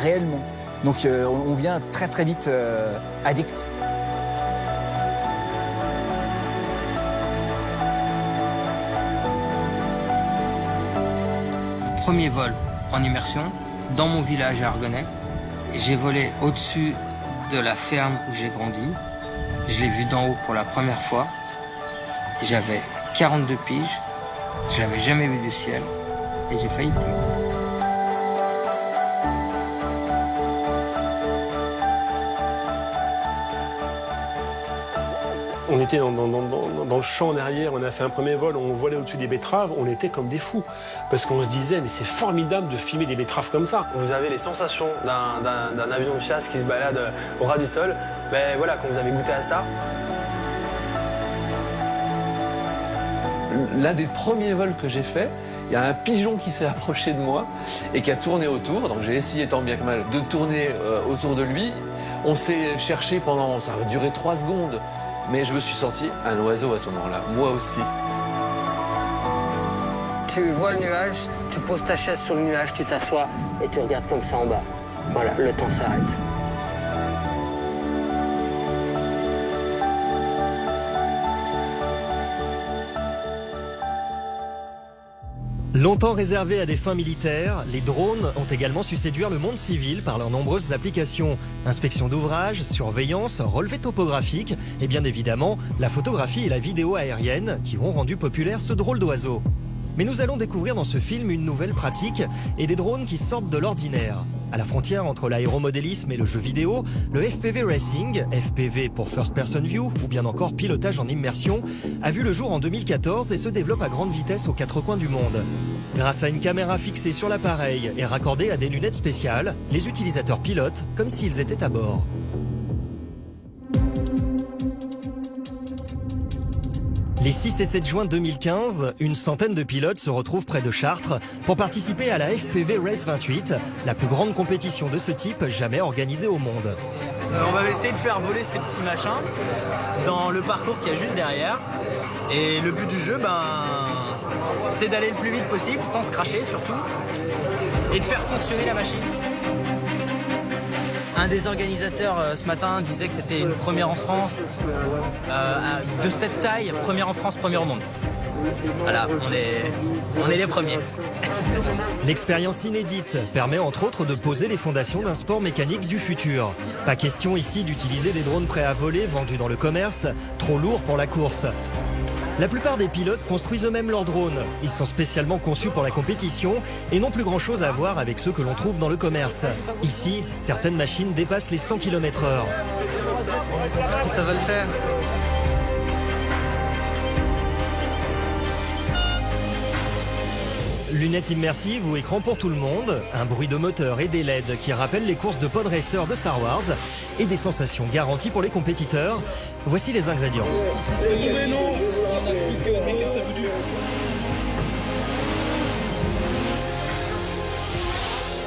réellement. Donc on vient très très vite addict. Premier vol en immersion dans mon village à Argonnet. J'ai volé au-dessus de la ferme où j'ai grandi. Je l'ai vu d'en haut pour la première fois. J'avais 42 piges. Je l'avais jamais vu du ciel et j'ai failli pleurer. On était dans le champ derrière, on a fait un premier vol, on volait au-dessus des betteraves, on était comme des fous. Parce qu'on se disait, mais c'est formidable de filmer des betteraves comme ça. Vous avez les sensations d'un avion de chasse qui se balade au ras du sol. Ben voilà, quand vous avez goûté à ça. L'un des premiers vols que j'ai fait, il y a un pigeon qui s'est approché de moi et qui a tourné autour. Donc j'ai essayé tant bien que mal de tourner autour de lui. On s'est cherché pendant, ça a duré 3 secondes. Mais je me suis senti un oiseau à ce moment-là, moi aussi. Tu vois le nuage, tu poses ta chaise sur le nuage, tu t'assois et tu regardes comme ça en bas. Voilà, le temps s'arrête. Longtemps réservés à des fins militaires, les drones ont également su séduire le monde civil par leurs nombreuses applications. Inspection d'ouvrages, surveillance, relevé topographique et bien évidemment la photographie et la vidéo aérienne qui ont rendu populaire ce drôle d'oiseau. Mais nous allons découvrir dans ce film une nouvelle pratique et des drones qui sortent de l'ordinaire. À la frontière entre l'aéromodélisme et le jeu vidéo, le FPV Racing, FPV pour First Person View ou bien encore pilotage en immersion, a vu le jour en 2014 et se développe à grande vitesse aux 4 coins du monde. Grâce à une caméra fixée sur l'appareil et raccordée à des lunettes spéciales, les utilisateurs pilotent comme s'ils étaient à bord. Les 6 et 7 juin 2015, une centaine de pilotes se retrouvent près de Chartres pour participer à la FPV Race 28, la plus grande compétition de ce type jamais organisée au monde. On va essayer de faire voler ces petits machins dans le parcours qu'il y a juste derrière. Et le but du jeu, c'est d'aller le plus vite possible, sans se cracher surtout, et de faire fonctionner la machine. Un des organisateurs ce matin disait que c'était une première en France, de cette taille, première en France, première au monde. Voilà, on est les premiers. L'expérience inédite permet entre autres de poser les fondations d'un sport mécanique du futur. Pas question ici d'utiliser des drones prêts à voler vendus dans le commerce, trop lourds pour la course. La plupart des pilotes construisent eux-mêmes leurs drones. Ils sont spécialement conçus pour la compétition et n'ont plus grand-chose à voir avec ceux que l'on trouve dans le commerce. Ici, certaines machines dépassent les 100 km/h. Ça va le faire. Lunettes immersives ou écran pour tout le monde, un bruit de moteur et des LED qui rappellent les courses de pod racer de Star Wars et des sensations garanties pour les compétiteurs. Voici les ingrédients.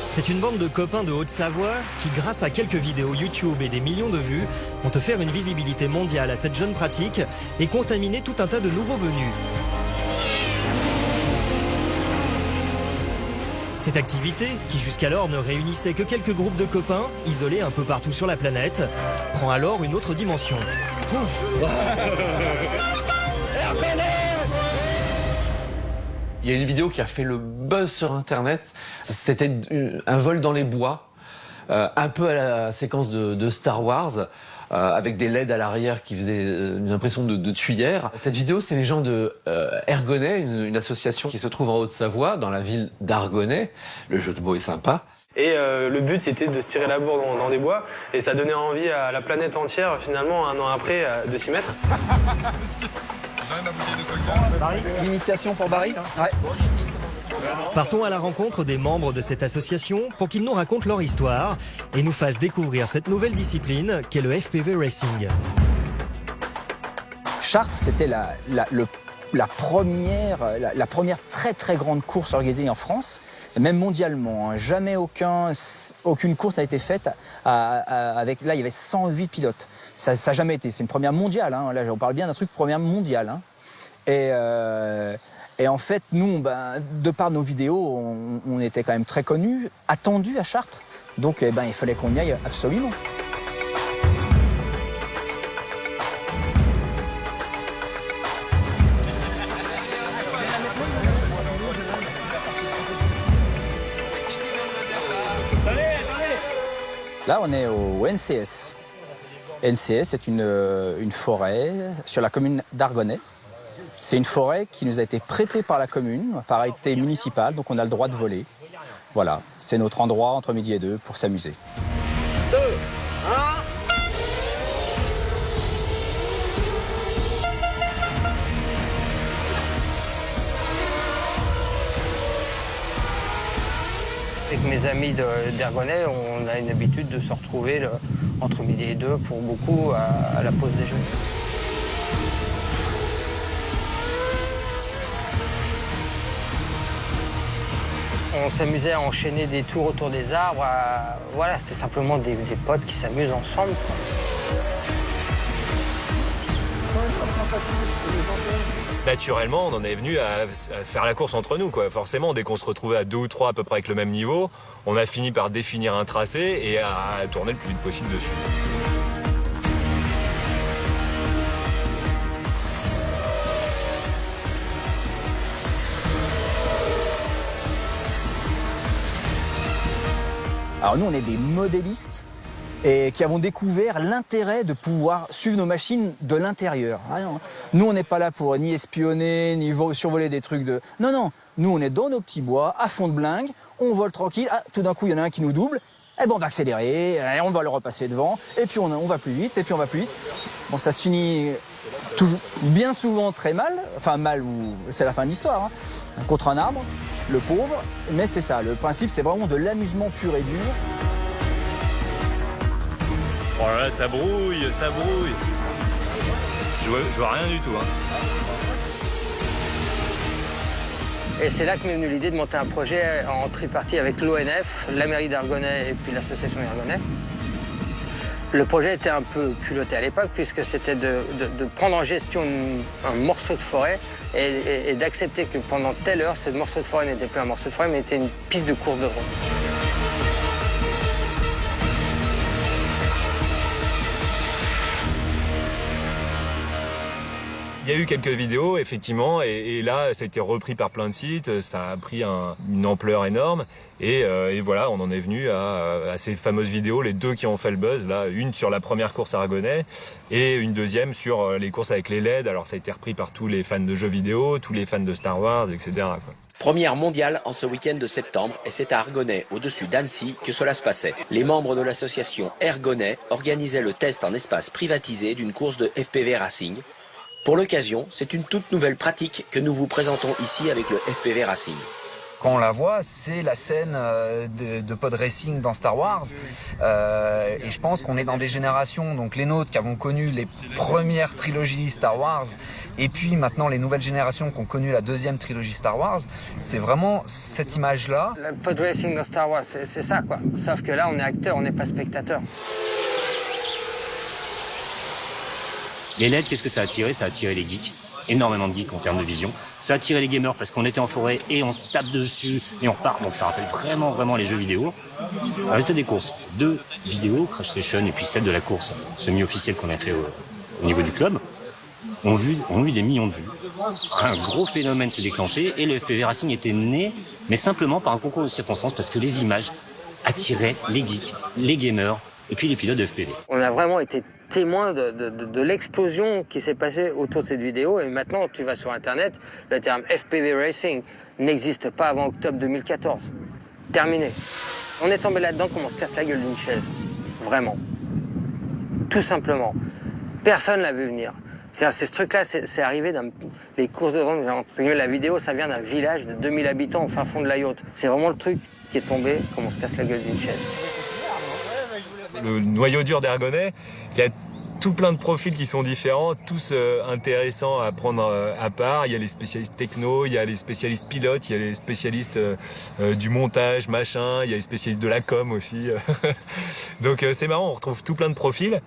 C'est une bande de copains de Haute-Savoie qui, grâce à quelques vidéos YouTube et des millions de vues, ont offert une visibilité mondiale à cette jeune pratique et contaminé tout un tas de nouveaux venus. Cette activité, qui jusqu'alors ne réunissait que quelques groupes de copains, isolés un peu partout sur la planète, prend alors une autre dimension. Il y a une vidéo qui a fait le buzz sur Internet. C'était un vol dans les bois, un peu à la séquence de Star Wars, avec des LED à l'arrière qui faisaient une impression de tuyère. Cette vidéo, c'est les gens de Ergonnet, une association qui se trouve en Haute-Savoie, dans la ville d'Argonnet. Le jeu de mots est sympa. Et le but, c'était de se tirer la bourre dans des bois. Et ça donnait envie à la planète entière, finalement, 1 an après, de s'y mettre. L'initiation pour Barry ? Ouais. Partons à la rencontre des membres de cette association pour qu'ils nous racontent leur histoire et nous fassent découvrir cette nouvelle discipline qu'est le FPV Racing. Chartres, c'était la première très très grande course organisée en France, et même mondialement. Jamais aucune course n'a été faite avec. Là, il y avait 108 pilotes. Ça n'a jamais été. C'est une première mondiale. Hein. Là, on parle bien d'un truc première mondiale. Hein. Et en fait, nous, de par nos vidéos, on était quand même très connus, attendus à Chartres. Donc il fallait qu'on y aille absolument. Là, on est au NCS. NCS, c'est une forêt sur la commune d'Argonnet. C'est une forêt qui nous a été prêtée par la commune, par arrêté municipal, donc on a le droit de voler. Voilà, c'est notre endroit entre midi et 2 pour s'amuser. 2, 1. Avec mes amis d'Argonnet, on a une habitude de se retrouver entre midi et 2 pour beaucoup à la pause déjeuner. On s'amusait à enchaîner des tours autour des arbres. Voilà, c'était simplement des potes qui s'amusent ensemble, quoi. Naturellement, on en est venu à faire la course entre nous, quoi. Forcément, dès qu'on se retrouvait à 2 ou 3 à peu près avec le même niveau, on a fini par définir un tracé et à tourner le plus vite possible dessus. Alors nous, on est des modélistes et qui avons découvert l'intérêt de pouvoir suivre nos machines de l'intérieur. Ah non, nous, on n'est pas là pour ni espionner, ni survoler des trucs de... Non, non, nous, on est dans nos petits bois, à fond de blingue, on vole tranquille. Ah, tout d'un coup, il y en a un qui nous double, eh ben, on va accélérer, on va le repasser devant, et puis on va plus vite, et puis on va plus vite. Bon, ça se finit toujours, bien souvent très mal, enfin mal, c'est la fin de l'histoire, hein, contre un arbre, le pauvre, mais c'est ça, le principe, c'est vraiment de l'amusement pur et dur. Oh là là, ça brouille, ça brouille. Je vois rien du tout, hein. Et c'est là que m'est venue l'idée de monter un projet en tripartite avec l'ONF, la mairie d'Argonnet et puis l'association d'Argonnet. Le projet était un peu culotté à l'époque puisque c'était de prendre en gestion un morceau de forêt et d'accepter que pendant telle heure, ce morceau de forêt n'était plus un morceau de forêt mais était une piste de course de drone. Il y a eu quelques vidéos, effectivement, et là, ça a été repris par plein de sites, ça a pris une ampleur énorme, et voilà, on en est venu à ces fameuses vidéos, les deux qui ont fait le buzz, là, une sur la première course à Argonnet, et une deuxième sur les courses avec les LED, alors ça a été repris par tous les fans de jeux vidéo, tous les fans de Star Wars, etc., quoi. Première mondiale en ce week-end de septembre, et c'est à Argonnet, au-dessus d'Annecy, que cela se passait. Les membres de l'association Ergonnet organisaient le test en espace privatisé d'une course de FPV Racing. Pour l'occasion, c'est une toute nouvelle pratique que nous vous présentons ici avec le FPV Racing. Quand on la voit, c'est la scène de pod racing dans Star Wars. Et je pense qu'on est dans des générations, donc les nôtres qui avons connu les premières trilogies Star Wars, et puis maintenant les nouvelles générations qui ont connu la deuxième trilogie Star Wars. C'est vraiment cette image-là. Le pod racing dans Star Wars, c'est ça, quoi. Sauf que là, on est acteur, on n'est pas spectateur. Les LED, qu'est-ce que ça a attiré? Ça a attiré les geeks, énormément de geeks en termes de vision. Ça a attiré les gamers parce qu'on était en forêt et on se tape dessus et on repart. Donc ça rappelle vraiment les jeux vidéo. Résultat des courses, 2 vidéos, Crash Session et puis celle de la course semi-officielle qu'on a fait au niveau du club, ont eu des millions de vues. Un gros phénomène s'est déclenché et le FPV Racing était né, mais simplement par un concours de circonstances parce que les images attiraient les geeks, les gamers et puis les pilotes de FPV. On a vraiment été témoin de l'explosion qui s'est passée autour de cette vidéo. Et maintenant, tu vas sur Internet, le terme FPV Racing n'existe pas avant octobre 2014. Terminé. On est tombé là-dedans comme on se casse la gueule d'une chaise. Vraiment. Tout simplement. Personne l'a vu venir. C'est ce truc-là, c'est arrivé dans les courses de drone. La vidéo, ça vient d'un village de 2000 habitants au fin fond de la Yacht. C'est vraiment le truc qui est tombé comme on se casse la gueule d'une chaise. Le noyau dur d'Argonnet, il y a tout plein de profils qui sont différents, tous intéressants à prendre à part. Il y a les spécialistes techno, il y a les spécialistes pilotes, il y a les spécialistes du montage, machin, il y a les spécialistes de la com aussi. Donc c'est marrant, on retrouve tout plein de profils.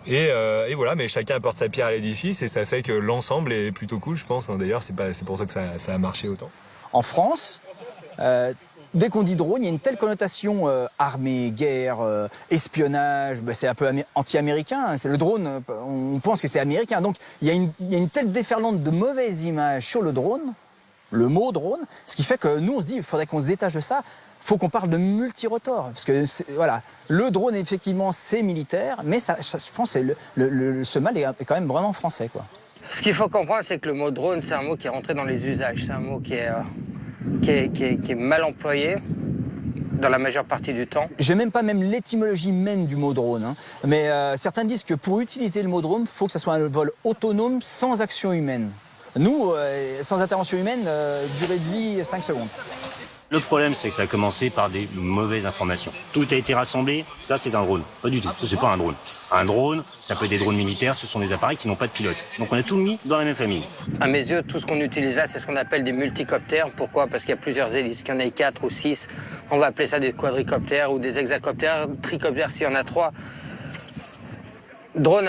Et voilà, mais chacun apporte sa pierre à l'édifice et ça fait que l'ensemble est plutôt cool, je pense. D'ailleurs, c'est pour ça que ça a marché autant. En France, Dès qu'on dit drone, il y a une telle connotation armée, guerre, espionnage, c'est un peu anti-américain. Hein. C'est le drone, on pense que c'est américain. Donc il y a une telle déferlante de mauvaises images sur le drone, le mot drone, ce qui fait que nous on se dit il faudrait qu'on se détache de ça. Il faut qu'on parle de multirotor, parce que voilà, le drone effectivement c'est militaire, mais ça, je pense que ce mal est quand même vraiment français, quoi. Ce qu'il faut comprendre, c'est que le mot drone, c'est un mot qui est rentré dans les usages, c'est un mot qui est mal employé dans la majeure partie du temps. J'ai même pas l'étymologie même du mot drone, hein. Mais certains disent que pour utiliser le mot drone, il faut que ça soit un vol autonome sans action humaine. Nous, sans intervention humaine, durée de vie 5 secondes. Le problème, c'est que ça a commencé par des mauvaises informations. Tout a été rassemblé, ça c'est un drone. Pas du tout, ça c'est pas un drone. Un drone, ça peut être des drones militaires, ce sont des appareils qui n'ont pas de pilote. Donc on a tout mis dans la même famille. À mes yeux, tout ce qu'on utilise là, c'est ce qu'on appelle des multicoptères. Pourquoi? Parce qu'il y a plusieurs hélices, qu'il y en ait 4 ou 6. On va appeler ça des quadricoptères ou des hexacoptères, tricoptères s'il y en a 3. Drone,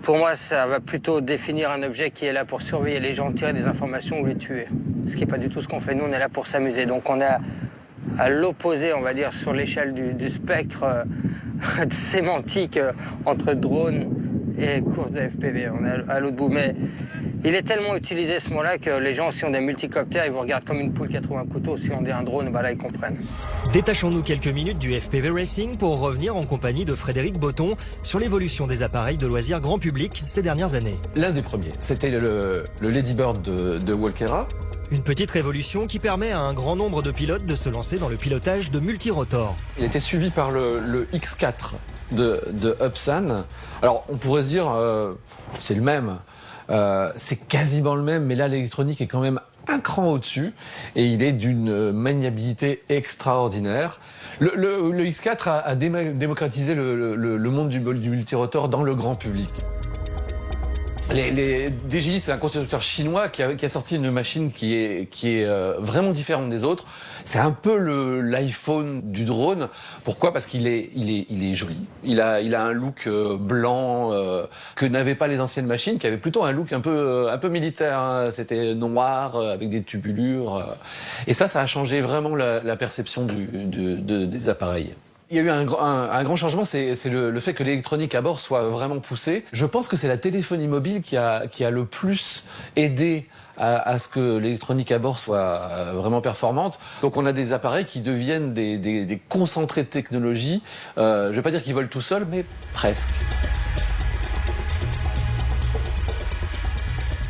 pour moi, ça va plutôt définir un objet qui est là pour surveiller les gens, tirer des informations ou les tuer. Ce qui n'est pas du tout ce qu'on fait. Nous, on est là pour s'amuser. Donc on est à l'opposé, on va dire, sur l'échelle du spectre sémantique entre drone et course de FPV. On est à l'autre bout. Mais il est tellement utilisé ce mot-là que les gens, si on a des multicoptères, ils vous regardent comme une poule qui a trouvé un couteau. Si on dit un drone, là, ils comprennent. Détachons-nous quelques minutes du FPV Racing pour revenir en compagnie de Frédéric Botton sur l'évolution des appareils de loisirs grand public ces dernières années. L'un des premiers, c'était le Lady Bird de Walkera. Une petite révolution qui permet à un grand nombre de pilotes de se lancer dans le pilotage de multirotor. Il était suivi par le X4 de Upsan. Alors on pourrait se dire, c'est le même, c'est quasiment le même, mais là l'électronique est quand même un cran au-dessus et il est d'une maniabilité extraordinaire. Le X4 a démocratisé le monde du multirotor dans le grand public. Les DJI, c'est un constructeur chinois qui a sorti une machine qui est vraiment différente des autres. C'est un peu l'iPhone du drone. Pourquoi? Parce qu'il est joli. Il a un look blanc que n'avaient pas les anciennes machines, qui avaient plutôt un look un peu militaire. Hein. C'était noir avec des tubulures. Et ça a changé vraiment la perception des appareils. Il y a eu un grand changement, c'est le fait que l'électronique à bord soit vraiment poussée. Je pense que c'est la téléphonie mobile qui a le plus aidé à ce que l'électronique à bord soit vraiment performante. Donc on a des appareils qui deviennent des concentrés de technologie. Je ne vais pas dire qu'ils volent tout seuls, mais presque.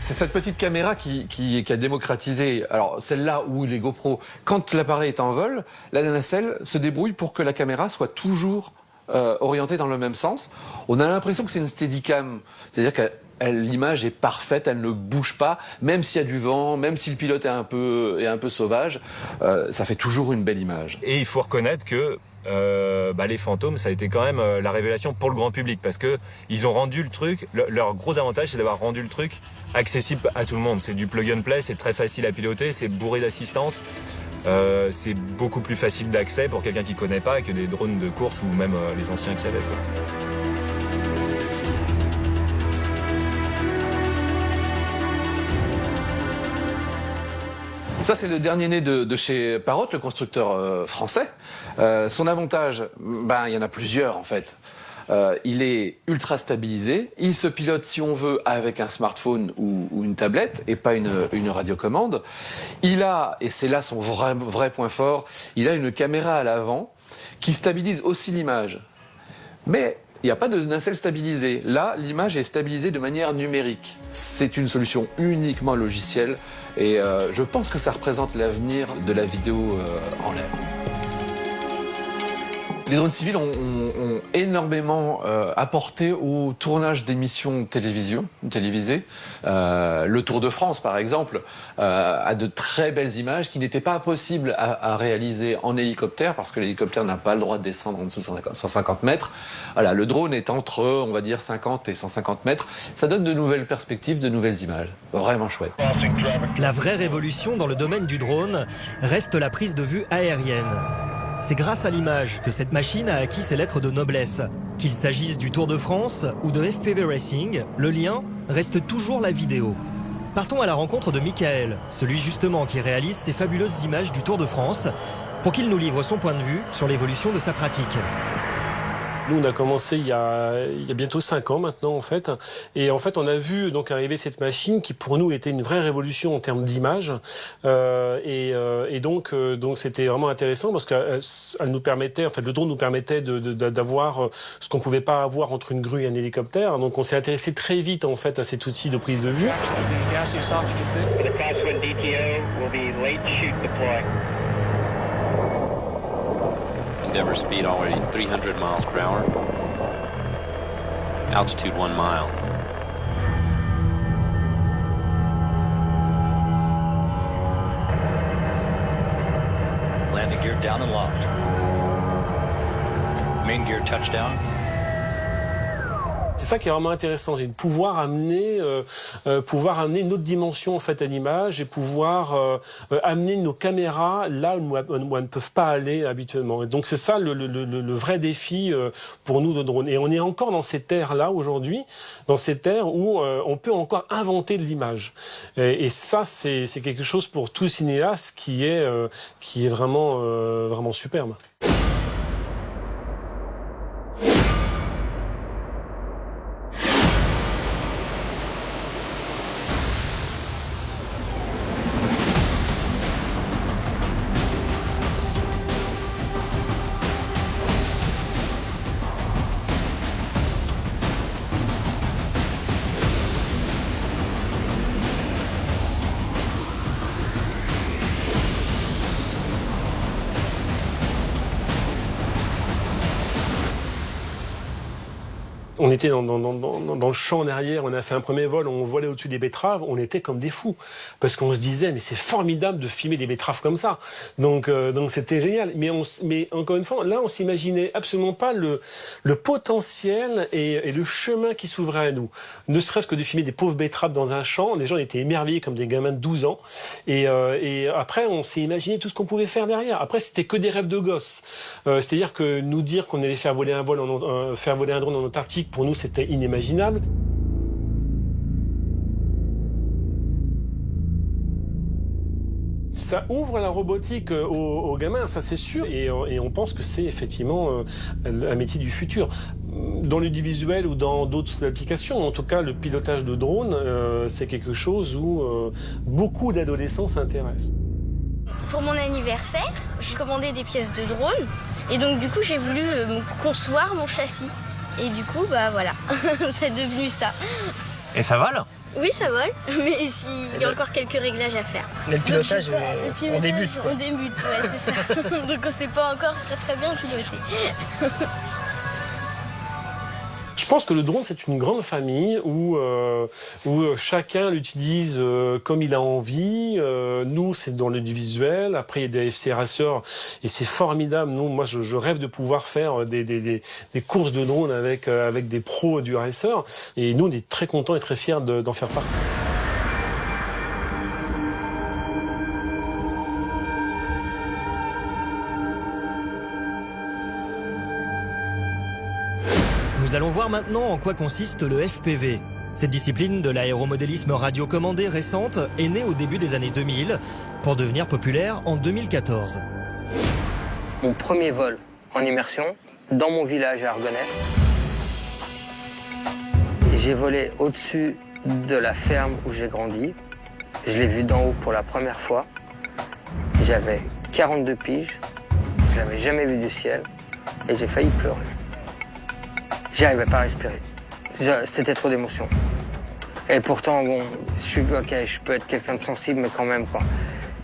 C'est cette petite caméra qui a démocratisé. Alors celle-là où les GoPro, quand l'appareil est en vol, la nacelle se débrouille pour que la caméra soit toujours orientée dans le même sens. On a l'impression que c'est une Steadicam, c'est-à-dire que l'image est parfaite, elle ne bouge pas, même s'il y a du vent, même si le pilote est un peu sauvage, ça fait toujours une belle image. Et il faut reconnaître que les fantômes, ça a été quand même la révélation pour le grand public, parce que ils ont rendu le truc, leur gros avantage, c'est d'avoir rendu le truc accessible à tout le monde. C'est du plug and play, c'est très facile à piloter, c'est bourré d'assistance. C'est beaucoup plus facile d'accès pour quelqu'un qui connaît pas que des drones de course ou même les anciens qui avaient. Ça, c'est le dernier né de chez Parrot, le constructeur français. Son avantage, il y en a plusieurs en fait. Il est ultra stabilisé. Il se pilote, si on veut, avec un smartphone ou une tablette et pas une radiocommande. Il a, et c'est là son vrai point fort, il a une caméra à l'avant qui stabilise aussi l'image. Mais il n'y a pas de nacelle stabilisée. Là, l'image est stabilisée de manière numérique. C'est une solution uniquement logicielle et je pense que ça représente l'avenir de la vidéo en l'air. Les drones civils ont énormément apporté au tournage d'émissions télévisées. Le Tour de France, par exemple, a de très belles images qui n'étaient pas possibles à réaliser en hélicoptère parce que l'hélicoptère n'a pas le droit de descendre en dessous de 150 mètres. Voilà, le drone est entre, on va dire, 50 et 150 mètres. Ça donne de nouvelles perspectives, de nouvelles images. Vraiment chouette. La vraie révolution dans le domaine du drone reste la prise de vue aérienne. C'est grâce à l'image que cette machine a acquis ses lettres de noblesse. Qu'il s'agisse du Tour de France ou de FPV Racing, le lien reste toujours la vidéo. Partons à la rencontre de Michael, celui justement qui réalise ces fabuleuses images du Tour de France, pour qu'il nous livre son point de vue sur l'évolution de sa pratique. Nous, on a commencé il y a bientôt 5 ans maintenant, en fait. Et en fait, on a vu donc arriver cette machine qui, pour nous, était une vraie révolution en termes d'image. Et donc, c'était vraiment intéressant parce qu'elle nous permettait, en fait, le drone nous permettait d'avoir ce qu'on pouvait pas avoir entre une grue et un hélicoptère. Donc, on s'est intéressé très vite, en fait, à cet outil de prise de vue. Endeavour speed already 300 miles per hour. Altitude 1 mile. Landing gear down and locked. Main gear touchdown. C'est ça qui est vraiment intéressant, c'est de pouvoir amener une autre dimension en fait à l'image et pouvoir amener nos caméras là où elles ne peuvent pas aller habituellement. Et donc c'est ça le vrai défi pour nous de drone. Et on est encore dans cette ère-là aujourd'hui, dans cette ère où on peut encore inventer de l'image. Et ça c'est quelque chose pour tout cinéaste qui est vraiment superbe. On était dans le champ en arrière, on a fait un premier vol, on volait au-dessus des betteraves, on était comme des fous. Parce qu'on se disait, mais c'est formidable de filmer des betteraves comme ça. Donc c'était génial. Mais encore une fois, là, on s'imaginait absolument pas le potentiel et le chemin qui s'ouvrait à nous. Ne serait-ce que de filmer des pauvres betteraves dans un champ, les gens étaient émerveillés comme des gamins de 12 ans. Et après, on s'est imaginé tout ce qu'on pouvait faire derrière. Après, c'était que des rêves de gosses. C'est-à-dire que nous dire qu'on allait faire voler un drone en Antarctique, pour nous, c'était inimaginable. Ça ouvre la robotique aux gamins, ça c'est sûr, et on pense que c'est effectivement un métier du futur. Dans l'audiovisuel ou dans d'autres applications, en tout cas, le pilotage de drone, c'est quelque chose où beaucoup d'adolescents s'intéressent. Pour mon anniversaire, j'ai commandé des pièces de drone, et donc du coup, j'ai voulu concevoir mon châssis. Et du coup, bah voilà, c'est devenu ça. Et ça vole ? Oui, ça vole, mais il y a encore quelques réglages à faire. Mais le pilotage, on débute. On débute, ouais, c'est ça. Donc on ne sait pas encore très bien piloter. Je pense que le drone, c'est une grande famille où chacun l'utilise comme il a envie. Nous, c'est dans l'audiovisuel. Après, il y a des FC Racers et c'est formidable. Moi, je rêve de pouvoir faire des courses de drone avec des pros du racer. Et nous, on est très contents et très fiers d'en faire partie. Nous allons voir maintenant en quoi consiste le FPV. Cette discipline de l'aéromodélisme radiocommandé récente est née au début des années 2000 pour devenir populaire en 2014. Mon premier vol en immersion dans mon village à Argonay. J'ai volé au-dessus de la ferme où j'ai grandi. Je l'ai vu d'en haut pour la première fois. J'avais 42 piges, je n'avais jamais vu du ciel et j'ai failli pleurer. J'arrivais pas à respirer. C'était trop d'émotions. Et pourtant, bon, je peux être quelqu'un de sensible, mais quand même, quoi.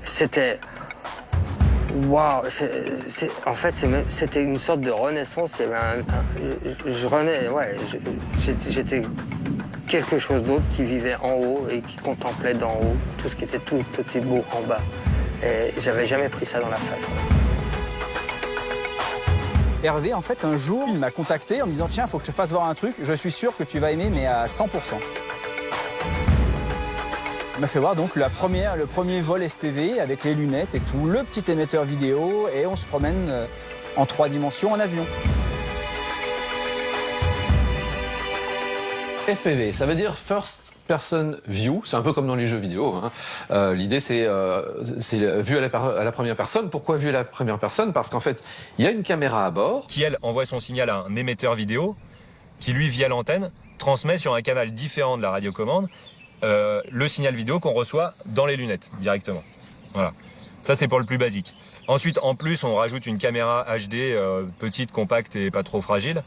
C'était... Waouh! En fait, c'était une sorte de renaissance. Il y avait j'étais quelque chose d'autre qui vivait en haut et qui contemplait d'en haut tout ce qui était tout aussi beau en bas. Et j'avais jamais pris ça dans la face. Hervé, en fait, un jour, il m'a contacté en me disant « Tiens, il faut que je te fasse voir un truc, je suis sûr que tu vas aimer, mais à 100%. » Il m'a fait voir donc le premier vol FPV avec les lunettes et tout, le petit émetteur vidéo, et on se promène en 3 dimensions en avion. FPV, ça veut dire First Person View, c'est un peu comme dans les jeux vidéo. Hein. L'idée c'est vue à la première personne. Pourquoi vue à la première personne? Parce qu'en fait, il y a une caméra à bord. Qui, elle, envoie son signal à un émetteur vidéo, qui lui, via l'antenne, transmet sur un canal différent de la radiocommande le signal vidéo qu'on reçoit dans les lunettes, directement. Voilà. Ça, c'est pour le plus basique. Ensuite, en plus, on rajoute une caméra HD petite, compacte et pas trop fragile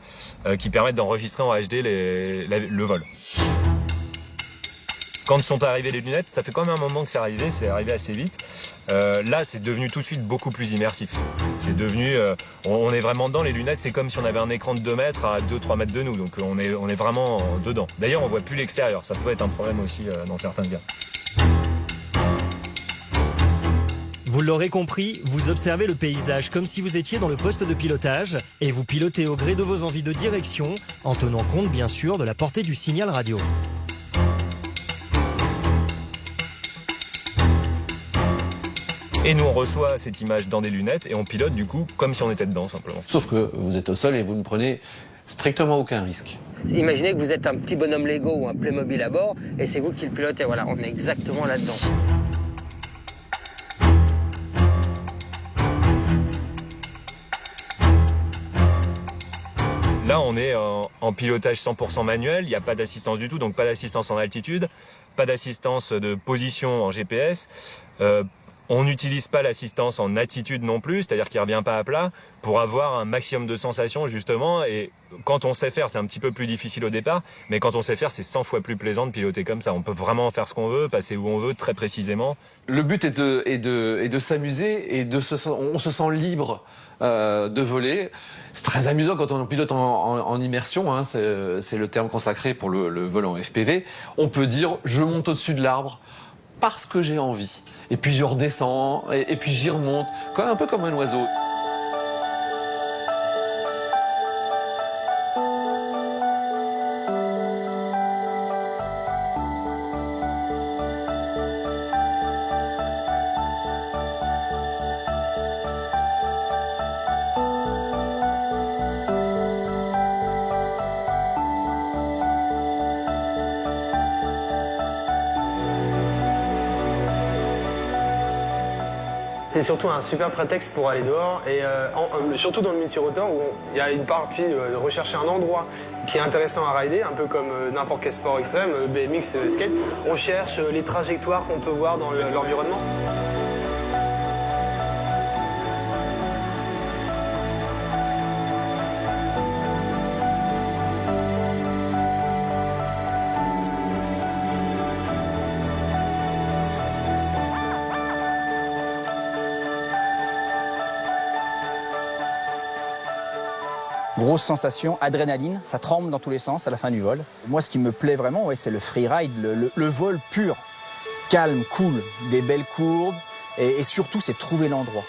qui permettent d'enregistrer en HD le vol. Quand sont arrivées les lunettes, ça fait quand même un moment que c'est arrivé assez vite. Là, c'est devenu tout de suite beaucoup plus immersif. C'est devenu, on est vraiment dedans, les lunettes, c'est comme si on avait un écran de 2 mètres à 2-3 mètres de nous, donc on est vraiment dedans. D'ailleurs, on voit plus l'extérieur, ça peut être un problème aussi dans certains cas. Vous l'aurez compris, vous observez le paysage comme si vous étiez dans le poste de pilotage et vous pilotez au gré de vos envies de direction, en tenant compte bien sûr de la portée du signal radio. Et nous, on reçoit cette image dans des lunettes et on pilote du coup comme si on était dedans simplement. Sauf que vous êtes au sol et vous ne prenez strictement aucun risque. Imaginez que vous êtes un petit bonhomme Lego ou un Playmobil à bord et c'est vous qui le pilotez. Voilà, on est exactement là-dedans. Là, on est en pilotage 100% manuel, il n'y a pas d'assistance du tout, donc pas d'assistance en altitude, pas d'assistance de position en GPS. On n'utilise pas l'assistance en attitude non plus, c'est-à-dire qu'il ne revient pas à plat, pour avoir un maximum de sensations justement. Et quand on sait faire, c'est un petit peu plus difficile au départ, mais quand on sait faire, c'est 100 fois plus plaisant de piloter comme ça. On peut vraiment faire ce qu'on veut, passer où on veut, très précisément. Le but est de s'amuser et on se sent libre de voler. C'est très amusant quand on pilote en immersion, hein, c'est le terme consacré pour le vol en FPV. On peut dire « je monte au-dessus de l'arbre ». Parce que j'ai envie. Et puis je redescends, et puis j'y remonte, un peu comme un oiseau. C'est surtout un super prétexte pour aller dehors et surtout dans le multirotor où il y a une partie de rechercher un endroit qui est intéressant à rider, un peu comme n'importe quel sport extrême, BMX, skate. On cherche les trajectoires qu'on peut voir dans l'environnement. Grosse sensation, adrénaline, ça tremble dans tous les sens à la fin du vol. Moi, ce qui me plaît vraiment, c'est le freeride, le vol pur. Calme, cool, des belles courbes, et surtout, c'est trouver l'endroit.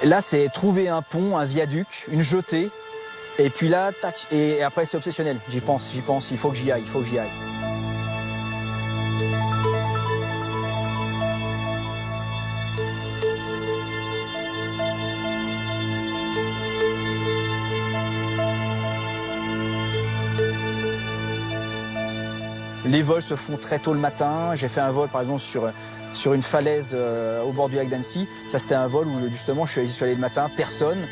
Là, c'est trouver un pont, un viaduc, une jetée. Et puis là, tac, et après c'est obsessionnel. J'y pense, il faut que j'y aille, Les vols se font très tôt le matin. J'ai fait un vol par exemple sur une falaise au bord du lac d'Annecy. Ça c'était un vol où justement j'y suis allé le matin, personne.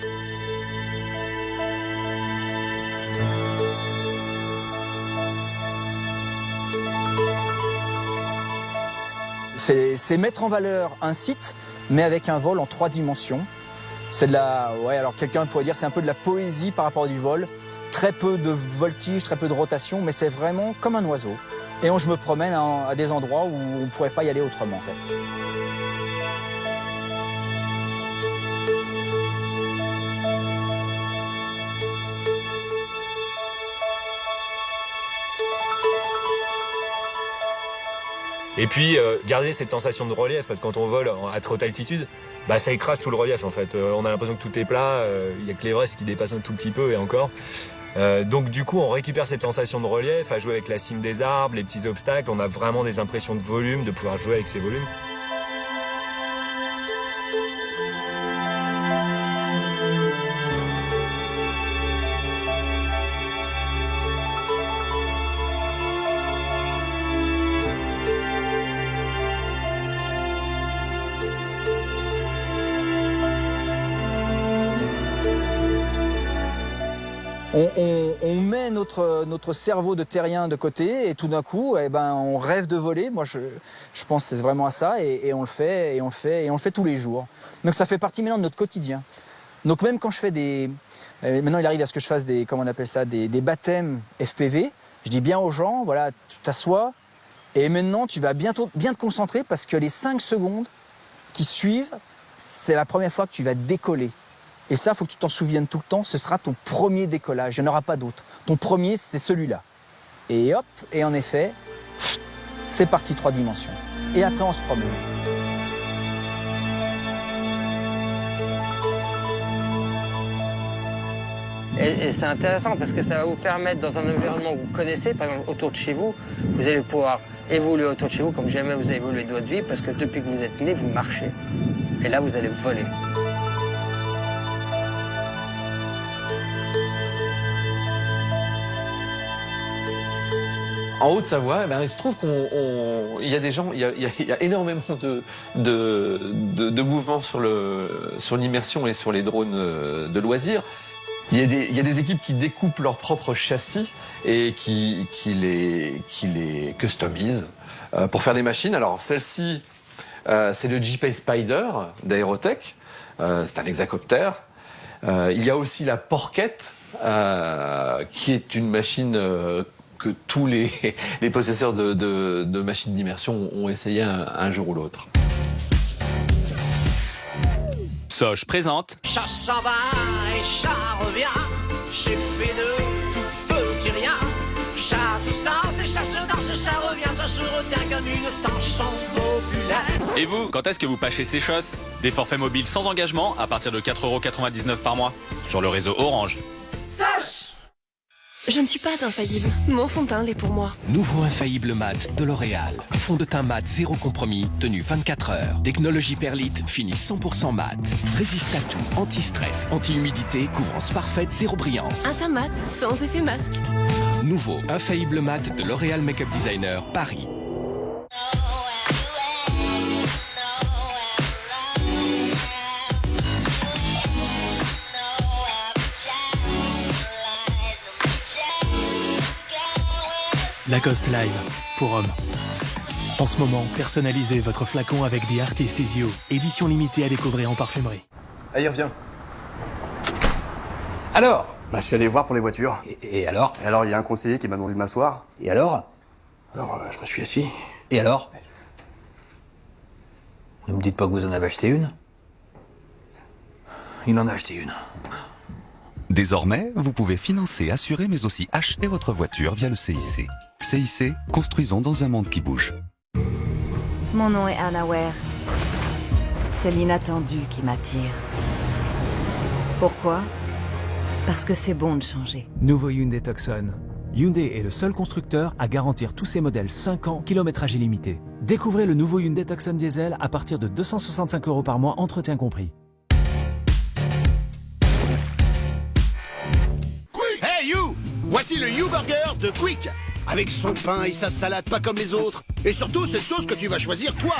C'est mettre en valeur un site, mais avec un vol en 3 dimensions. C'est de la... Ouais, alors quelqu'un pourrait dire c'est un peu de la poésie par rapport du vol. Très peu de voltige, très peu de rotation, mais c'est vraiment comme un oiseau. Et je me promène à des endroits où on ne pourrait pas y aller autrement, en fait. Et puis garder cette sensation de relief, parce que quand on vole à très haute altitude, ça écrase tout le relief en fait. On a l'impression que tout est plat, il n'y a que l'Everest qui dépasse un tout petit peu et encore. Donc du coup, on récupère cette sensation de relief, à jouer avec la cime des arbres, les petits obstacles. On a vraiment des impressions de volume, de pouvoir jouer avec ces volumes. On met notre cerveau de terrien de côté et tout d'un coup, eh ben, on rêve de voler. Moi, je pense que c'est vraiment à ça et on le fait et on le fait tous les jours. Donc ça fait partie maintenant de notre quotidien. Donc même quand je fais maintenant il arrive à ce que je fasse des baptêmes FPV, je dis bien aux gens, voilà, tu t'assois et maintenant tu vas bien te concentrer parce que les 5 secondes qui suivent, c'est la première fois que tu vas décoller. Et ça, il faut que tu t'en souviennes tout le temps, ce sera ton premier décollage, il n'y en aura pas d'autre. Ton premier, c'est celui-là. Et hop, et en effet, c'est parti 3 dimensions. Et après, on se promène. Et c'est intéressant parce que ça va vous permettre, dans un environnement que vous connaissez, par exemple autour de chez vous, vous allez pouvoir évoluer autour de chez vous comme jamais vous avez évolué de votre vie, parce que depuis que vous êtes né, vous marchez. Et là, vous allez voler. En Haute-Savoie, il se trouve qu'il y a des gens, il y a énormément de mouvements sur l'immersion et sur les drones de loisirs. Il y a des équipes qui découpent leurs propres châssis et qui les customisent pour faire des machines. Alors celle-ci, c'est le JP Spider d'Aerotech. C'est un hexacoptère. Il y a aussi la Porquette, qui est une machine que tous les possesseurs de machines d'immersion ont essayé un jour ou l'autre. Soch présente Chat s'en va et chat revient. J'ai fait de tout petit rien. Chat se sent et chat se danse, chat revient, chat se retient comme une chanson populaire. Et vous, quand est-ce que vous pâchez ces choses? Des forfaits mobiles sans engagement à partir de 4,99 € par mois sur le réseau Orange. Soch! Je ne suis pas infaillible. Mon fond de teint l'est pour moi. Nouveau Infaillible Mat de L'Oréal. Fond de teint mat zéro compromis, tenu 24 heures. Technologie perlite, fini 100% mat. Résiste à tout, anti-stress, anti-humidité, couvrance parfaite, zéro brillance. Un teint mat, sans effet masque. Nouveau Infaillible Mat de L'Oréal Makeup Designer, Paris. Lacoste Live, pour hommes. En ce moment, personnalisez votre flacon avec The Artist Is You, édition limitée à découvrir en parfumerie. Allez, reviens. Alors? Je suis allé voir pour les voitures. Et alors? Et alors, il y a un conseiller qui m'a demandé de m'asseoir. Et alors? Alors, je me suis assis. Et alors? Ne me dites pas que vous en avez acheté une? Il en a acheté une. Désormais, vous pouvez financer, assurer, mais aussi acheter votre voiture via le CIC. CIC, construisons dans un monde qui bouge. Mon nom est Anna Ware. C'est l'inattendu qui m'attire. Pourquoi? Parce que c'est bon de changer. Nouveau Hyundai Tucson. Hyundai est le seul constructeur à garantir tous ses modèles 5 ans, kilométrage illimité. Découvrez le nouveau Hyundai Tucson Diesel à partir de 265 € par mois, entretien compris. Hey you! Voici le You Burger de Quick! Avec son pain et sa salade pas comme les autres. Et surtout cette sauce que tu vas choisir toi!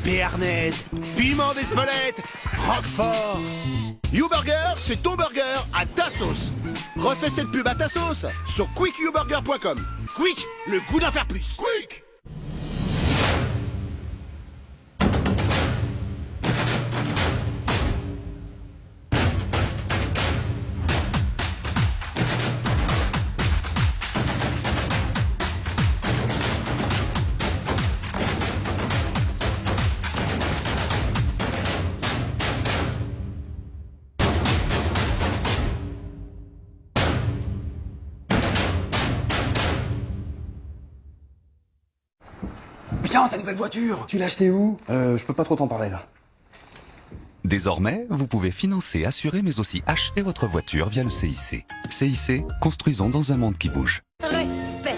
Béarnaise, piment d'Espelette, Roquefort. You Burger, c'est ton burger à ta sauce. Refais cette pub à ta sauce sur quickyouburger.com. Quick, le goût d'en faire plus. Quick! Bien, ta nouvelle voiture! Tu l'as achetée où? Je peux pas trop t'en parler là. Désormais, vous pouvez financer, assurer, mais aussi acheter votre voiture via le CIC. CIC, construisons dans un monde qui bouge. Respect,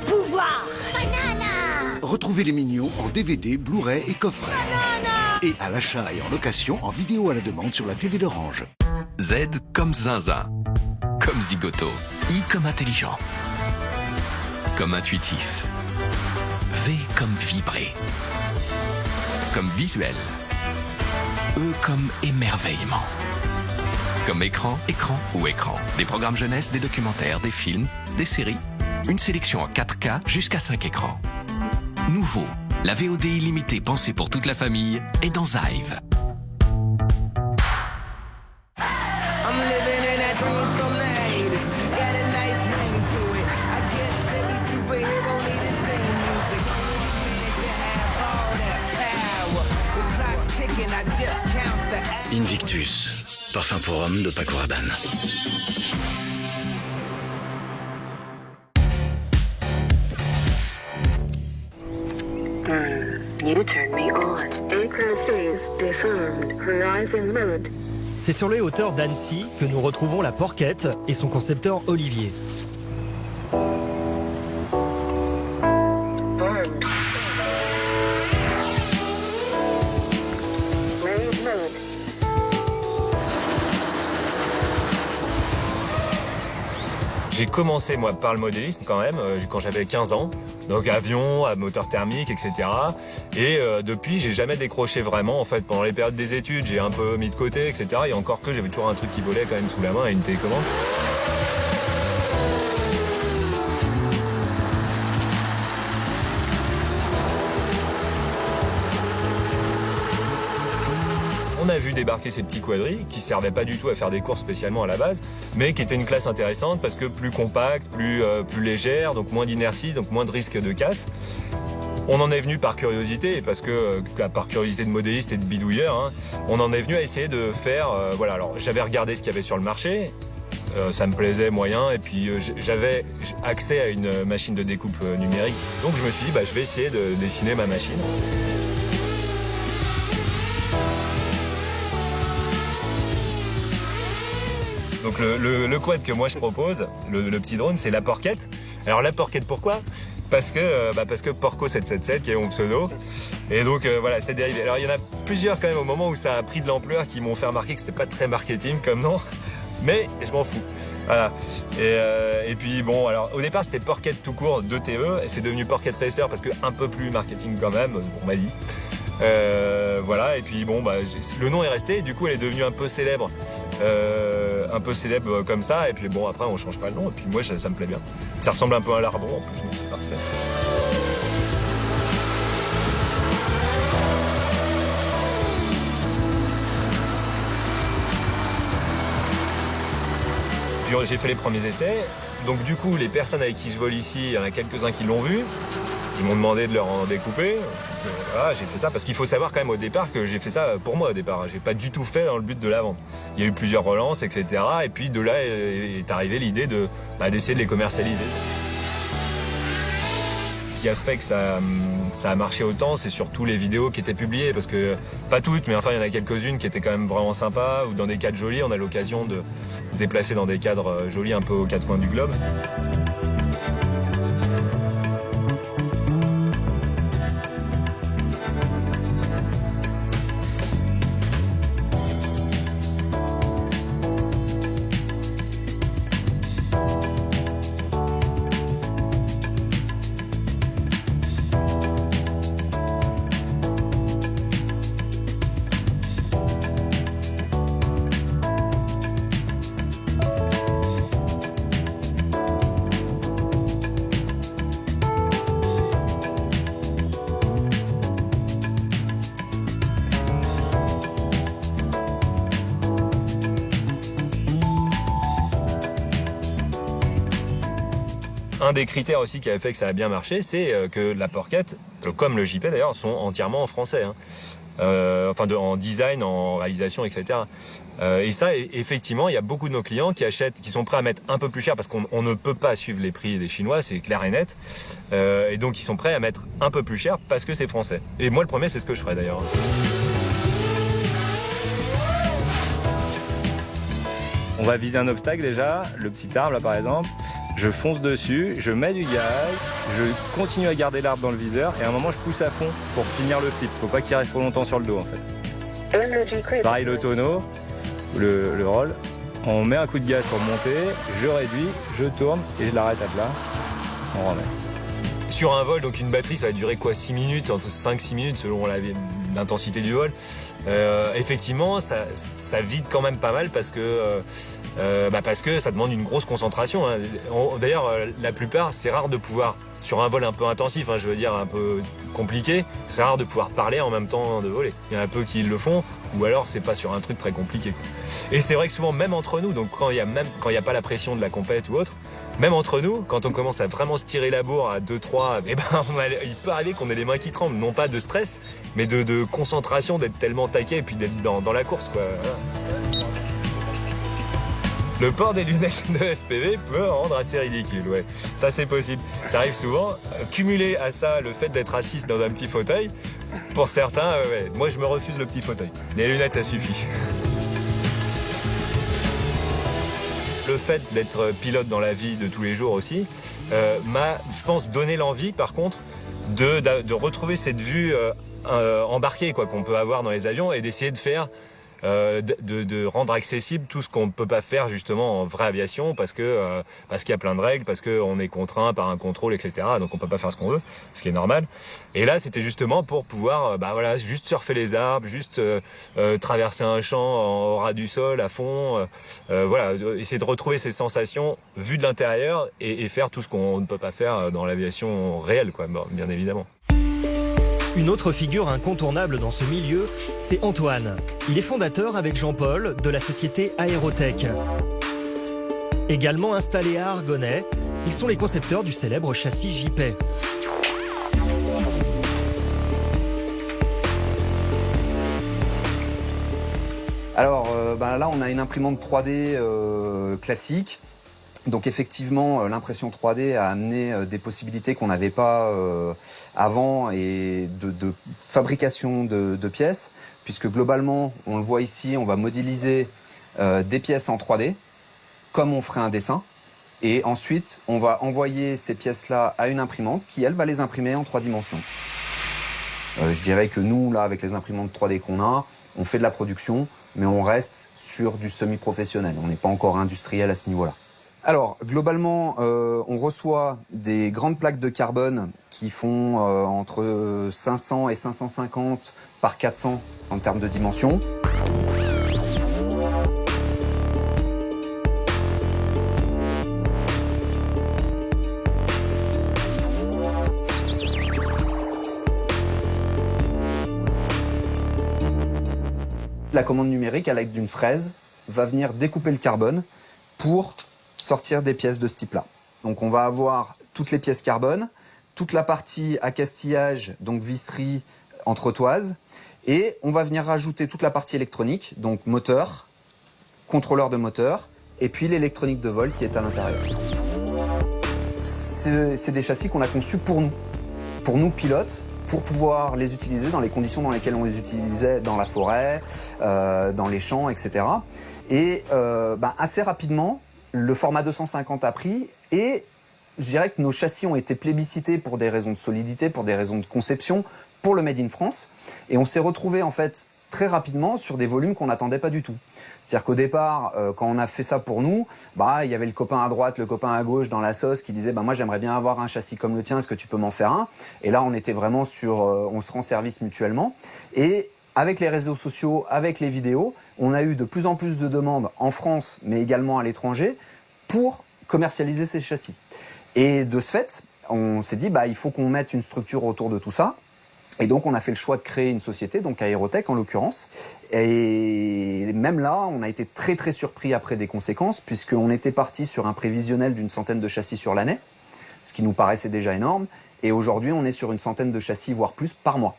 pouvoir, banana. Retrouvez les Mignons en DVD, Blu-ray et coffret. Et à l'achat et en location en vidéo à la demande sur la TV d'Orange. Z comme zinzin, comme zigoto, I comme intelligent, comme intuitif, V comme vibrer, comme visuel, E comme émerveillement, comme écran, écran ou écran. Des programmes jeunesse, des documentaires, des films, des séries, une sélection en 4K jusqu'à 5 écrans. Nouveau, la VOD illimitée pensée pour toute la famille est dans Zive. I'm living in that dream from the 80s. Got a nice ring to it. I guess every superhero need his theme music. Man should have all that power. The clock's ticking, I just count the hours. Invictus, parfum pour homme de Paco Rabanne. You turn me on. Aircraft is disarmed. Horizon mode. C'est sur les hauteurs d'Annecy que nous retrouvons la Porquette et son concepteur Olivier. J'ai commencé moi par le modélisme quand même, quand j'avais 15 ans. Donc avion, à moteur thermique, etc. Et depuis, j'ai jamais décroché vraiment. En fait, pendant les périodes des études, j'ai un peu mis de côté, etc. Et encore que j'avais toujours un truc qui volait quand même sous la main et une télécommande. On a vu débarquer ces petits quadris qui servaient pas du tout à faire des courses spécialement à la base, mais qui étaient une classe intéressante parce que plus compacte, plus légère, donc moins d'inertie, donc moins de risque de casse. On en est venu par curiosité, parce que par curiosité de modéliste et de bidouilleur, hein, on en est venu à essayer de faire. Voilà, alors j'avais regardé ce qu'il y avait sur le marché. Ça me plaisait moyen et puis j'avais accès à une machine de découpe numérique. Donc je me suis dit, je vais essayer de dessiner ma machine. Donc le quad que moi je propose, le petit drone, c'est la Porquette. Alors la Porquette pourquoi ? Parce que Porco 777 qui est mon pseudo. Et donc voilà, c'est dérivé. Alors il y en a plusieurs quand même au moment où ça a pris de l'ampleur qui m'ont fait remarquer que c'était pas très marketing comme nom. Mais je m'en fous. Voilà. Et puis bon, alors au départ c'était Porquette tout court 2TE, et c'est devenu Porquette Racer parce que un peu plus marketing quand même, on m'a dit. Voilà, et puis bon, le nom est resté, et du coup elle est devenue un peu célèbre comme ça, et puis bon, après on change pas le nom, et puis moi ça me plaît bien. Ça ressemble un peu à un lardon en plus, donc c'est parfait. Puis j'ai fait les premiers essais, donc du coup les personnes avec qui je vole ici, il y en a quelques-uns qui l'ont vu. Ils m'ont demandé de leur en découper. Voilà, j'ai fait ça parce qu'il faut savoir quand même au départ que j'ai fait ça pour moi au départ. J'ai pas du tout fait dans le but de la vente. Il y a eu plusieurs relances, etc. Et puis de là est arrivée l'idée d'essayer de les commercialiser. Ce qui a fait que ça a marché autant, c'est surtout les vidéos qui étaient publiées. Parce que, pas toutes, mais enfin il y en a quelques-unes qui étaient quand même vraiment sympas. Ou dans des cadres jolis, on a l'occasion de se déplacer dans des cadres jolis un peu aux quatre coins du globe. Un des critères aussi qui a fait que ça a bien marché, c'est que la Porquette, comme le JP d'ailleurs, sont entièrement en français. Hein. En design, en réalisation, etc. Et ça, effectivement, il y a beaucoup de nos clients qui achètent, qui sont prêts à mettre un peu plus cher parce qu'on ne peut pas suivre les prix des Chinois, c'est clair et net. Et donc, ils sont prêts à mettre un peu plus cher parce que c'est français. Et moi, le premier, c'est ce que je ferais d'ailleurs. On va viser un obstacle déjà, le petit arbre là par exemple. Je fonce dessus, je mets du gaz, je continue à garder l'arbre dans le viseur et à un moment je pousse à fond pour finir le flip. Faut pas qu'il reste trop longtemps sur le dos en fait. Pareil le tonneau, le roll. On met un coup de gaz pour monter, je réduis, je tourne et je l'arrête à plat. On remet. Sur un vol, donc une batterie, ça va durer quoi, 6 minutes, entre 5-6 minutes selon l'intensité du vol. Effectivement, ça vide quand même pas mal parce que ça demande une grosse concentration. Hein. D'ailleurs, la plupart, c'est rare de pouvoir, sur un vol un peu intensif, hein, je veux dire un peu compliqué, c'est rare de pouvoir parler en même temps de voler. Il y en a peu qui le font, ou alors c'est pas sur un truc très compliqué. Et c'est vrai que souvent, même entre nous, donc quand il y a pas la pression de la compète ou autre, même entre nous, quand on commence à vraiment se tirer la bourre à 2-3, il peut arriver qu'on ait les mains qui tremblent, non pas de stress, mais de concentration, d'être tellement taqué et puis d'être dans la course, quoi. Voilà. Le port des lunettes de FPV peut rendre assez ridicule, ouais. Ça, c'est possible. Ça arrive souvent. Cumuler à ça le fait d'être assis dans un petit fauteuil, pour certains, ouais. Moi, je me refuse le petit fauteuil. Les lunettes, ça suffit. Le fait d'être pilote dans la vie de tous les jours aussi m'a, je pense, donné l'envie, par contre, de retrouver cette vue embarquée quoi, qu'on peut avoir dans les avions et d'essayer de faire, de rendre accessible tout ce qu'on ne peut pas faire justement en vraie aviation parce qu'il y a plein de règles, parce qu'on est contraint par un contrôle, etc. Donc on ne peut pas faire ce qu'on veut, ce qui est normal. Et là, c'était justement pour pouvoir juste surfer les arbres, juste traverser un champ au ras du sol, à fond. Essayer de retrouver ces sensations vues de l'intérieur et faire tout ce qu'on ne peut pas faire dans l'aviation réelle, quoi, bien évidemment. Une autre figure incontournable dans ce milieu, c'est Antoine. Il est fondateur avec Jean-Paul de la société Aérotech. Également installés à Argonay, ils sont les concepteurs du célèbre châssis J-Pay. Alors là, on a une imprimante 3D classique. Donc effectivement, l'impression 3D a amené des possibilités qu'on n'avait pas avant et de fabrication de pièces, puisque globalement, on le voit ici, on va modéliser des pièces en 3D, comme on ferait un dessin, et ensuite, on va envoyer ces pièces-là à une imprimante qui, elle, va les imprimer en 3 dimensions. Je dirais que nous, là, avec les imprimantes 3D qu'on a, on fait de la production, mais on reste sur du semi-professionnel. On n'est pas encore industriel à ce niveau-là. Alors, globalement, on reçoit des grandes plaques de carbone qui font entre 500 et 550 par 400 en termes de dimension. La commande numérique, avec d'une fraise, va venir découper le carbone pour sortir des pièces de ce type-là. Donc on va avoir toutes les pièces carbone, toute la partie accastillage, donc visserie, entretoise, et on va venir rajouter toute la partie électronique, donc moteur, contrôleur de moteur, et puis l'électronique de vol qui est à l'intérieur. C'est des châssis qu'on a conçus pour nous pilotes, pour pouvoir les utiliser dans les conditions dans lesquelles on les utilisait dans la forêt, dans les champs, etc. Et assez rapidement, le format 250 a pris et je dirais que nos châssis ont été plébiscités pour des raisons de solidité, pour des raisons de conception, pour le Made in France. Et on s'est retrouvé en fait très rapidement sur des volumes qu'on n'attendait pas du tout. C'est-à-dire qu'au départ, quand on a fait ça pour nous, il y avait le copain à droite, le copain à gauche dans la sauce qui disait moi j'aimerais bien avoir un châssis comme le tien, est-ce que tu peux m'en faire un? Et là on était vraiment sur on se rend service mutuellement. Et avec les réseaux sociaux, avec les vidéos, on a eu de plus en plus de demandes en France, mais également à l'étranger, pour commercialiser ces châssis. Et de ce fait, on s'est dit, il faut qu'on mette une structure autour de tout ça. Et donc, on a fait le choix de créer une société, donc Aérotech en l'occurrence. Et même là, on a été très très surpris après des conséquences, puisqu'on était parti sur un prévisionnel d'une centaine de châssis sur l'année, ce qui nous paraissait déjà énorme. Et aujourd'hui, on est sur une centaine de châssis, voire plus, par mois.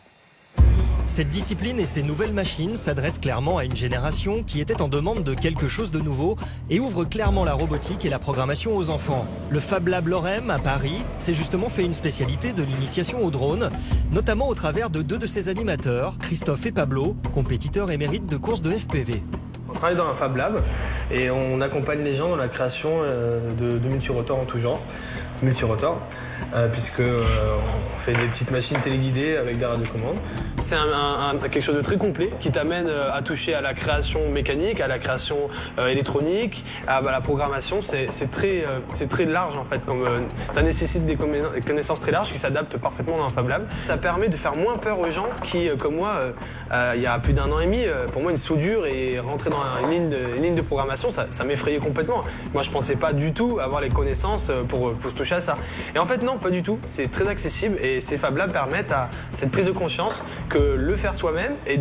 Cette discipline et ces nouvelles machines s'adressent clairement à une génération qui était en demande de quelque chose de nouveau et ouvre clairement la robotique et la programmation aux enfants. Le Fab Lab Lorem à Paris s'est justement fait une spécialité de l'initiation au drone, notamment au travers de 2 de ses animateurs, Christophe et Pablo, compétiteurs émérites de courses de FPV. On travaille dans un Fab Lab et on accompagne les gens dans la création de multirotors en tout genre. Multirotor, puisque on fait des petites machines téléguidées avec des radiocommandes. C'est quelque chose de très complet qui t'amène à toucher à la création mécanique, à la création électronique, à la programmation. C'est très large en fait. Ça nécessite des connaissances très larges qui s'adaptent parfaitement dans un Fab Lab. Ça permet de faire moins peur aux gens qui, comme moi, il y a plus d'1 an et demi, pour moi une soudure et rentrer dans une ligne de programmation, ça m'effrayait complètement. Moi je pensais pas du tout avoir les connaissances pour toucher à ça. Et en fait non, pas du tout, c'est très accessible et ces Fab Labs permettent à cette prise de conscience que le faire soi-même est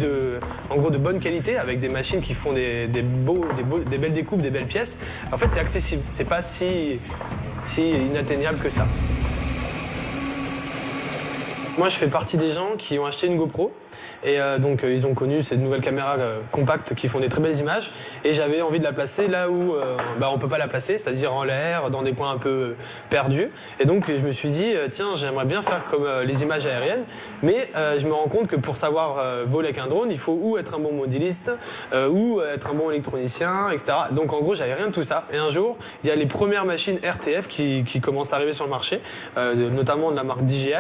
en gros de bonne qualité avec des machines qui font des belles découpes, des belles pièces. En fait c'est accessible, c'est pas si inatteignable que ça. Moi je fais partie des gens qui ont acheté une GoPro. Et donc ils ont connu ces nouvelles caméras compactes qui font des très belles images et j'avais envie de la placer là où on peut pas la placer, c'est-à-dire en l'air, dans des coins un peu perdus. Et donc je me suis dit tiens, j'aimerais bien faire comme les images aériennes, mais je me rends compte que pour savoir voler avec un drone, il faut ou être un bon modéliste ou être un bon électronicien, etc. Donc en gros j'avais rien de tout ça. Et un jour il y a les premières machines RTF qui commencent à arriver sur le marché, notamment de la marque DJI.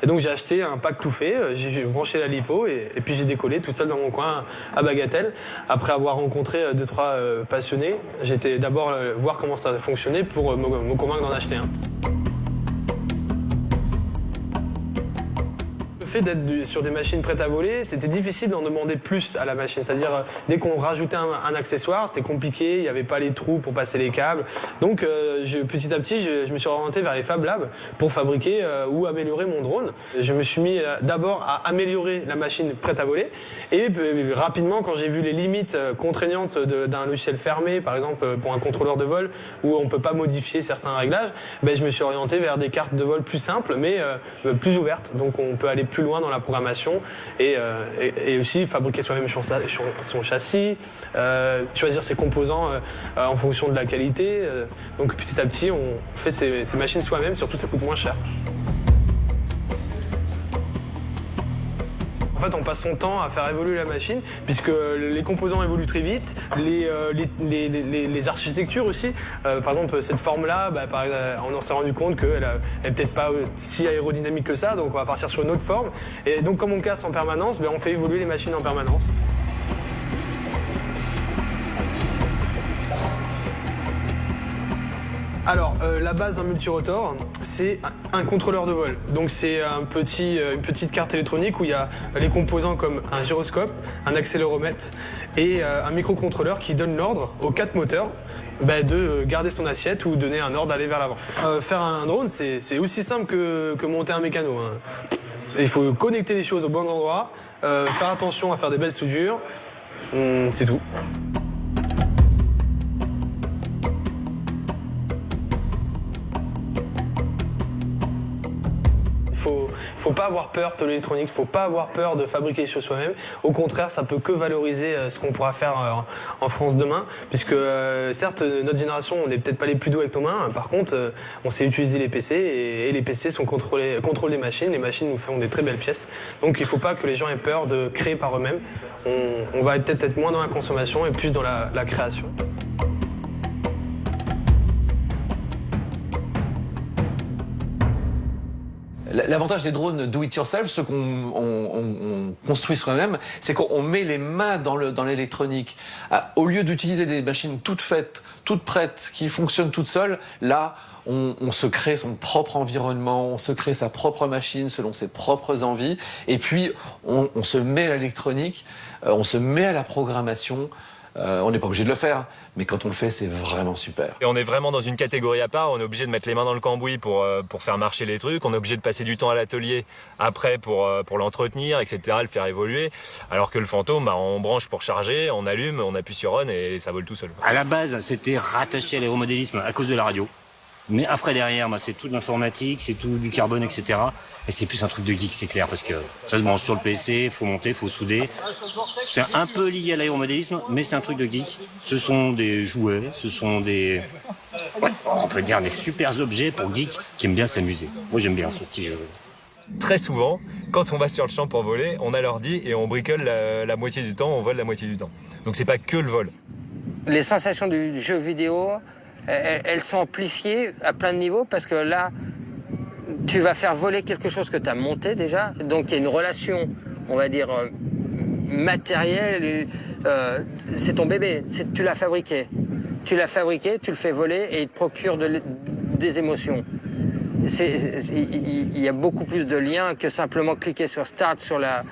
Et donc j'ai acheté un pack tout fait, j'ai branché la lipo et puis j'ai décollé tout seul dans mon coin à Bagatelle. Après avoir rencontré 2-3 passionnés, j'étais d'abord voir comment ça fonctionnait pour me convaincre d'en acheter un. Le fait d'être sur des machines prêtes à voler, c'était difficile d'en demander plus à la machine. C'est-à-dire, dès qu'on rajoutait un accessoire, c'était compliqué, il n'y avait pas les trous pour passer les câbles. Donc, petit à petit, je me suis orienté vers les Fab Labs pour fabriquer ou améliorer mon drone. Je me suis mis d'abord à améliorer la machine prête à voler. Et rapidement, quand j'ai vu les limites contraignantes d'un logiciel fermé, par exemple pour un contrôleur de vol, où on ne peut pas modifier certains réglages, je me suis orienté vers des cartes de vol plus simples, mais plus ouvertes. Donc, on peut aller plus loin dans la programmation et aussi fabriquer soi-même son châssis, choisir ses composants en fonction de la qualité. Donc petit à petit, on fait ces machines soi-même, surtout ça coûte moins cher. En fait, on passe son temps à faire évoluer la machine, puisque les composants évoluent très vite, les architectures aussi. Par exemple, cette forme-là, on s'est rendu compte qu'elle n'est peut-être pas si aérodynamique que ça, donc on va partir sur une autre forme. Et donc, comme on casse en permanence, on fait évoluer les machines en permanence. Alors, la base d'un multirotor, c'est un contrôleur de vol. Donc c'est une petite carte électronique où il y a les composants comme un gyroscope, un accéléromètre et un microcontrôleur qui donne l'ordre aux 4 moteurs de garder son assiette ou donner un ordre d'aller vers l'avant. Faire un drone, c'est aussi simple que monter un mécano. Il faut connecter les choses aux bons endroits, faire attention à faire des belles soudures, c'est tout. Faut pas avoir peur de l'électronique, faut pas avoir peur de fabriquer les choses soi-même. Au contraire, ça peut que valoriser ce qu'on pourra faire en France demain, puisque certes, notre génération, on n'est peut-être pas les plus doués avec nos mains. Par contre, on sait utiliser les PC et les PC contrôlent des machines. Les machines nous font des très belles pièces. Donc il faut pas que les gens aient peur de créer par eux-mêmes. On va peut-être être moins dans la consommation et plus dans la création. L'avantage des drones do it yourself, ceux qu'on construit soi-même, c'est qu'on met les mains dans l'électronique. Au lieu d'utiliser des machines toutes faites, toutes prêtes, qui fonctionnent toutes seules, là, on se crée son propre environnement, on se crée sa propre machine selon ses propres envies, et puis on se met à l'électronique, on se met à la programmation. On n'est pas obligé de le faire, mais quand on le fait, c'est vraiment super. Et on est vraiment dans une catégorie à part, on est obligé de mettre les mains dans le cambouis pour faire marcher les trucs, on est obligé de passer du temps à l'atelier après pour l'entretenir, etc., le faire évoluer, alors que le fantôme, on branche pour charger, on allume, on appuie sur on et ça vole tout seul. À la base, c'était rattaché à l'aéromodélisme à cause de la radio. Mais après, derrière, c'est tout de l'informatique, c'est tout du carbone, etc. Et c'est plus un truc de geek, c'est clair, parce que ça se branche sur le PC, faut monter, faut souder. C'est un peu lié à l'aéromodélisme, mais c'est un truc de geek. Ce sont des jouets, ce sont des... on peut dire des super objets pour geeks qui aiment bien s'amuser. Moi, j'aime bien ce petit jeu. Très souvent, quand on va sur le champ pour voler, on a l'ordi et on bricole la moitié du temps, on vole la moitié du temps. Donc c'est pas que le vol. Les sensations du jeu vidéo, elles sont amplifiées à plein de niveaux parce que là, tu vas faire voler quelque chose que tu as monté déjà. Donc il y a une relation, on va dire, matérielle. C'est ton bébé, tu l'as fabriqué. Tu l'as fabriqué, tu le fais voler et il te procure des émotions. Il y a beaucoup plus de liens que simplement cliquer sur Start sur la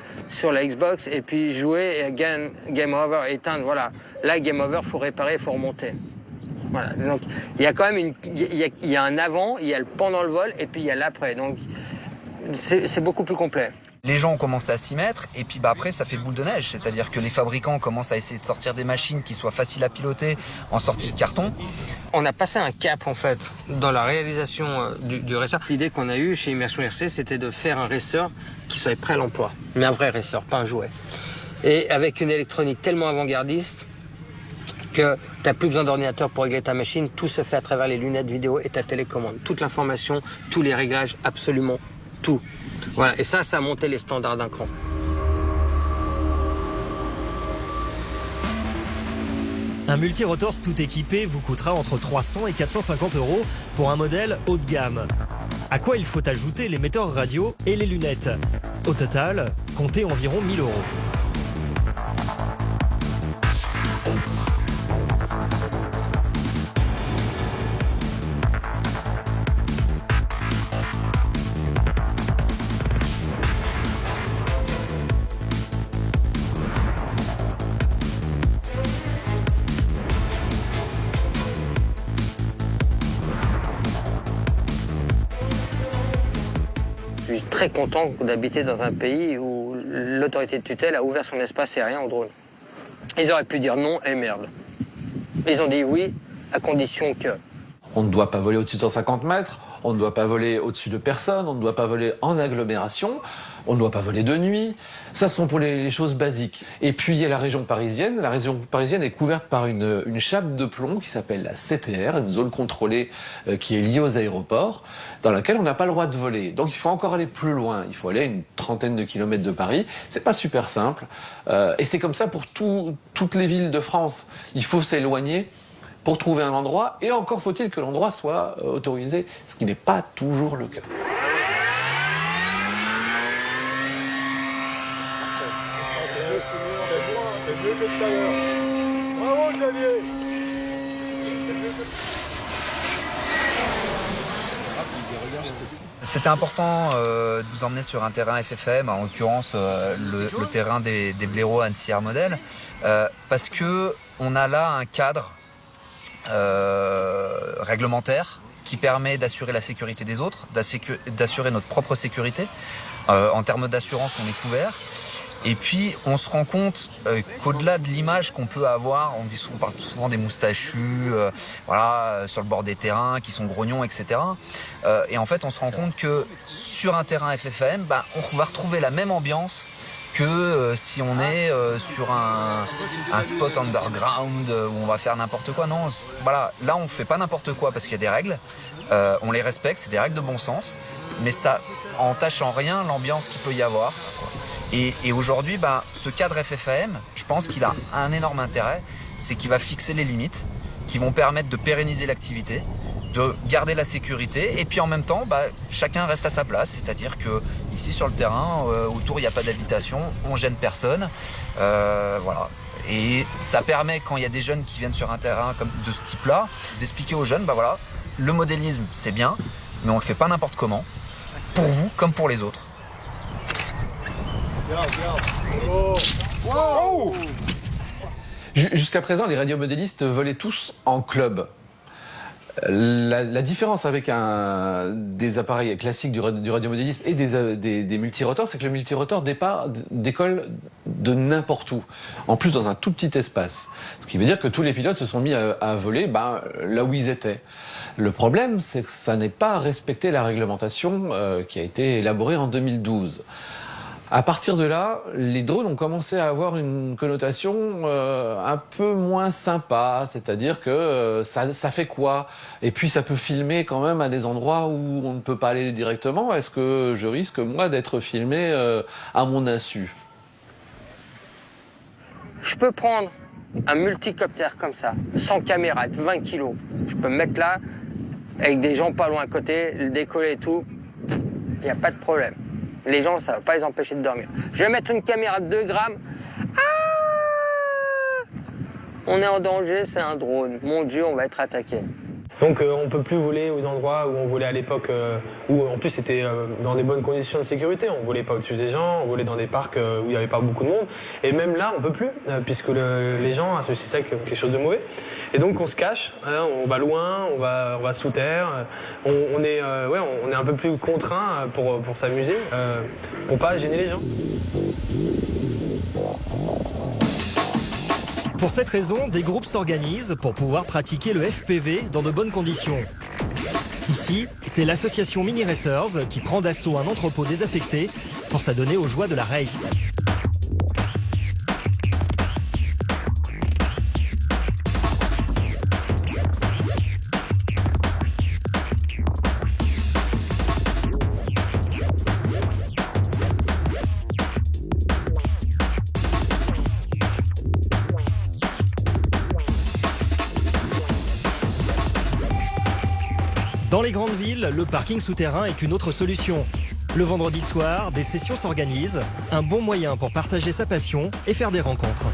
Xbox et puis jouer et game over, éteindre. Voilà. Là, game over, il faut réparer, il faut remonter. Voilà. Donc, il y a quand même il y a un avant, il y a le pendant le vol et puis il y a l'après. Donc, c'est beaucoup plus complet. Les gens ont commencé à s'y mettre et puis bah après ça fait boule de neige, c'est-à-dire que les fabricants commencent à essayer de sortir des machines qui soient faciles à piloter en sortie de carton. On a passé un cap en fait dans la réalisation du racer. L'idée qu'on a eue chez Immersion RC, c'était de faire un racer qui soit prêt à l'emploi, mais un vrai racer, pas un jouet. Et avec une électronique tellement avant-gardiste que tu n'as plus besoin d'ordinateur pour régler ta machine, tout se fait à travers les lunettes vidéo et ta télécommande. Toute l'information, tous les réglages, absolument tout. Voilà, et ça a monté les standards d'un cran. Un multirotors tout équipé vous coûtera entre 300 et 450 € pour un modèle haut de gamme. À quoi il faut ajouter l'émetteur radio et les lunettes. Au total, comptez environ 1 000 €. Je suis très content d'habiter dans un pays où l'autorité de tutelle a ouvert son espace aérien aux drones. Ils auraient pu dire non et merde. Ils ont dit oui, à condition que... On ne doit pas voler au-dessus de 150 mètres, on ne doit pas voler au-dessus de personnes, on ne doit pas voler en agglomération, on ne doit pas voler de nuit. Ça, ce sont pour les choses basiques. Et puis, il y a la région parisienne. La région parisienne est couverte par une chape de plomb qui s'appelle la CTR, une zone contrôlée qui est liée aux aéroports, dans laquelle on n'a pas le droit de voler. Donc, il faut encore aller plus loin. Il faut aller à une trentaine de kilomètres de Paris. C'est pas super simple. Et c'est comme ça pour toutes les villes de France. Il faut s'éloigner pour trouver un endroit, et encore faut-il que l'endroit soit autorisé, ce qui n'est pas toujours le cas. Bravo Xavier. C'était important de vous emmener sur un terrain FFM, en l'occurrence le terrain des blaireaux Annecy Air Model, parce que on a là un cadre réglementaire qui permet d'assurer la sécurité des autres, d'assurer notre propre sécurité. En termes d'assurance, on est couvert. Et puis, on se rend compte qu'au-delà de l'image qu'on peut avoir, on parle souvent des moustachus, sur le bord des terrains, qui sont grognons, etc. Et en fait, on se rend compte que sur un terrain FFM, on va retrouver la même ambiance que si on est sur un spot underground où on va faire n'importe quoi. Non, voilà, là on fait pas n'importe quoi parce qu'il y a des règles, on les respecte, c'est des règles de bon sens, mais ça entache en rien l'ambiance qu'il peut y avoir. Et aujourd'hui, ce cadre FFAM, je pense qu'il a un énorme intérêt, c'est qu'il va fixer les limites, qui vont permettre de pérenniser l'activité, de garder la sécurité, et puis en même temps, chacun reste à sa place, c'est-à-dire que ici sur le terrain, autour il n'y a pas d'habitation, on gêne personne, voilà. Et ça permet, quand il y a des jeunes qui viennent sur un terrain comme de ce type-là, d'expliquer aux jeunes, voilà, le modélisme c'est bien, mais on le fait pas n'importe comment, pour vous comme pour les autres. Jusqu'à présent, les radiomodélistes volaient tous en club. La différence avec des appareils classiques du radiomodélisme et des multirotors, c'est que le multirotor décolle de n'importe où, en plus dans un tout petit espace. Ce qui veut dire que tous les pilotes se sont mis à voler là où ils étaient. Le problème, c'est que ça n'est pas respecté la réglementation qui a été élaborée en 2012. À partir de là, les drones ont commencé à avoir une connotation un peu moins sympa, c'est-à-dire que ça fait quoi? Et puis ça peut filmer quand même à des endroits où on ne peut pas aller directement. Est-ce que je risque, moi, d'être filmé à mon insu? Je peux prendre un multicoptère comme ça, sans caméra, de 20 kilos, je peux me mettre là, avec des gens pas loin à côté, le décoller et tout, il n'y a pas de problème. Les gens, ça ne va pas les empêcher de dormir. Je vais mettre une caméra de 2 grammes. On est en danger, c'est un drone. Mon Dieu, on va être attaqué. Donc on ne peut plus voler aux endroits où on volait à l'époque, où en plus c'était dans des bonnes conditions de sécurité. On ne volait pas au-dessus des gens, on volait dans des parcs où il n'y avait pas beaucoup de monde. Et même là, on ne peut plus, puisque les gens associent ça avec quelque chose de mauvais. Et donc on se cache, on va loin, on va sous terre. On est un peu plus contraint pour s'amuser, pour ne pas gêner les gens. Pour cette raison, des groupes s'organisent pour pouvoir pratiquer le FPV dans de bonnes conditions. Ici, c'est l'association Mini Racers qui prend d'assaut un entrepôt désaffecté pour s'adonner aux joies de la race. Dans les grandes villes, le parking souterrain est une autre solution. Le vendredi soir, des sessions s'organisent, un bon moyen pour partager sa passion et faire des rencontres.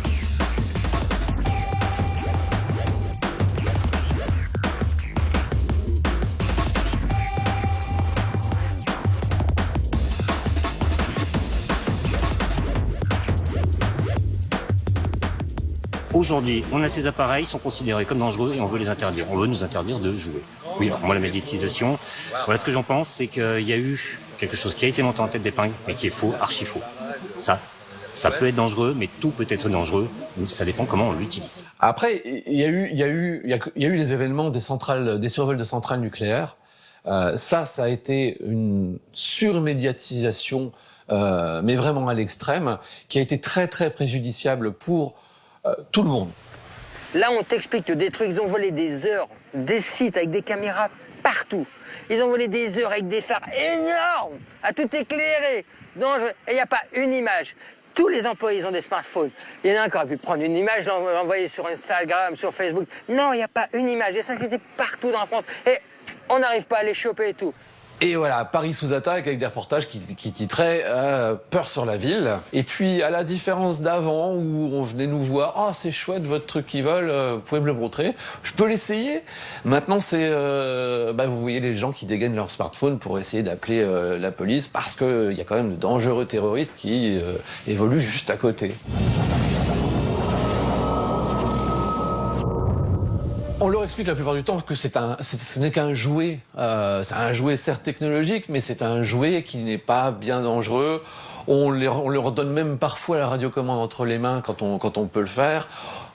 Aujourd'hui, on a ces appareils, ils sont considérés comme dangereux et on veut les interdire. On veut nous interdire de jouer. Oui, alors moi la médiatisation, voilà ce que j'en pense, c'est qu'il y a eu quelque chose qui a été monté en tête d'épingle, mais qui est faux, archi faux. Ça peut être dangereux, mais tout peut être dangereux. Ça dépend comment on l'utilise. Après, il y a eu les événements des survols de centrales nucléaires. Ça a été une surmédiatisation, mais vraiment à l'extrême, qui a été très très préjudiciable pour tout le monde. Là, on t'explique que des trucs, ils ont volé des heures, des sites avec des caméras partout. Ils ont volé des heures avec des phares énormes, à tout éclairer, dangereux. Et il n'y a pas une image. Tous les employés, ils ont des smartphones. Il y en a un qui aurait pu prendre une image, l'envoyer sur Instagram, sur Facebook. Non, il n'y a pas une image. Et ça, c'était partout dans la France. Et on n'arrive pas à les choper et tout. Et voilà, Paris sous attaque avec des reportages qui titraient peur sur la ville. Et puis, à la différence d'avant où on venait nous voir, oh c'est chouette votre truc qui vole, vous pouvez me le montrer, je peux l'essayer. Maintenant, c'est, vous voyez les gens qui dégainent leur smartphone pour essayer d'appeler la police parce qu'il y a quand même de dangereux terroristes qui évoluent juste à côté. On leur explique la plupart du temps que ce n'est qu'un jouet. C'est un jouet certes technologique, mais c'est un jouet qui n'est pas bien dangereux. On leur donne même parfois la radiocommande entre les mains quand on peut le faire.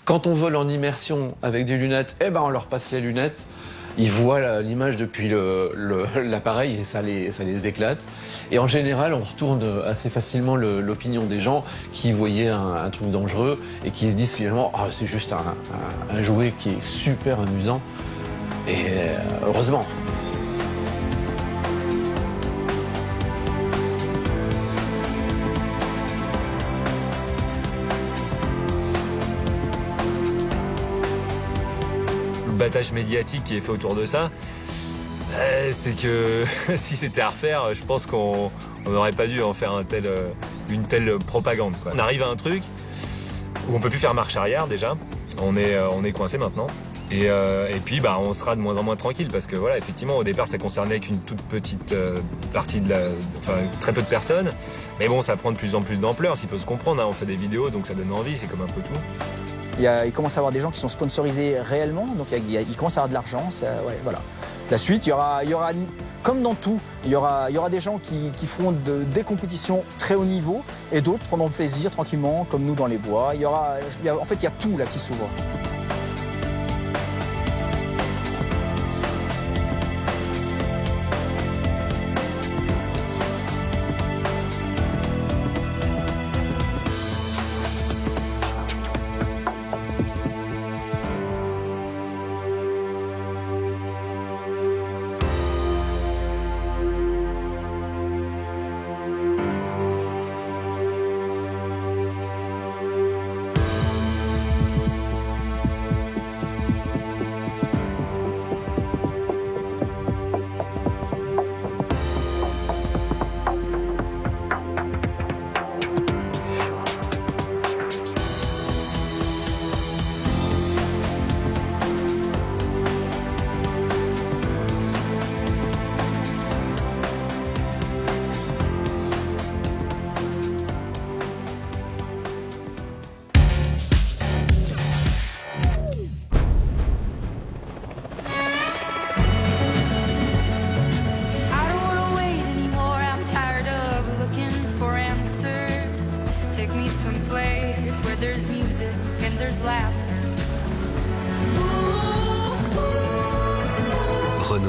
Quand on vole en immersion avec des lunettes, on leur passe les lunettes. Ils voient l'image depuis l'appareil et ça les éclate. Et en général, on retourne assez facilement l'opinion des gens qui voyaient un truc dangereux et qui se disent finalement « c'est juste un jouet qui est super amusant ». Et heureusement. Battage médiatique qui est fait autour de ça, c'est que si c'était à refaire, je pense qu'on n'aurait pas dû en faire une telle propagande, quoi. On arrive à un truc où on peut plus faire marche arrière déjà, on est coincé maintenant. Et puis on sera de moins en moins tranquille parce que voilà, effectivement au départ ça concernait qu'une toute petite partie très peu de personnes, mais bon ça prend de plus en plus d'ampleur, s'il peut se comprendre, hein. On fait des vidéos donc ça donne envie, c'est comme un peu tout. Il commence à y avoir des gens qui sont sponsorisés réellement, donc il commence à y avoir de l'argent. Voilà. La suite, il y aura, comme dans tout, il y aura des gens qui feront des compétitions très haut niveau et d'autres prendront le plaisir tranquillement, comme nous dans les bois. Il y a tout là qui s'ouvre.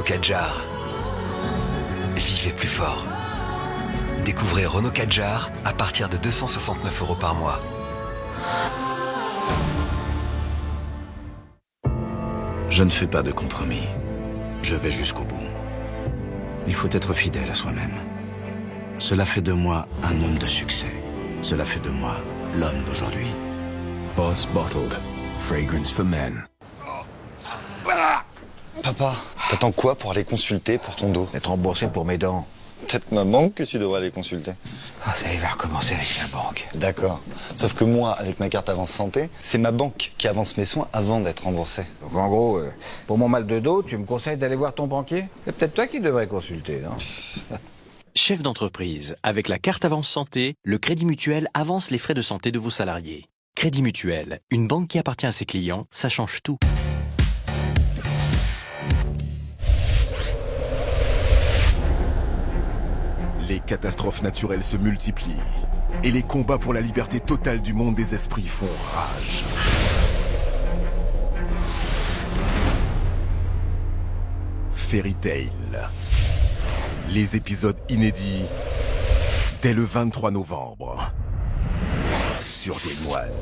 Kadjar. Vivez plus fort. Découvrez Renault Kadjar à partir de 269 € par mois. Je ne fais pas de compromis. Je vais jusqu'au bout. Il faut être fidèle à soi-même. Cela fait de moi un homme de succès. Cela fait de moi l'homme d'aujourd'hui. Boss Bottled. Fragrance for men. Papa, t'attends quoi pour aller consulter pour ton dos? Être remboursé pour mes dents. Peut-être ma banque que tu devrais aller consulter. Ah, ça va recommencer avec sa banque. D'accord. Sauf que moi, avec ma carte Avance Santé, c'est ma banque qui avance mes soins avant d'être remboursé. Donc en gros, pour mon mal de dos, tu me conseilles d'aller voir ton banquier? C'est peut-être toi qui devrais consulter, non? Chef d'entreprise, avec la carte Avance Santé, le Crédit Mutuel avance les frais de santé de vos salariés. Crédit Mutuel, une banque qui appartient à ses clients, ça change tout. Les catastrophes naturelles se multiplient et les combats pour la liberté totale du monde des esprits font rage. Fairy Tail. Les épisodes inédits dès le 23 novembre sur Game One.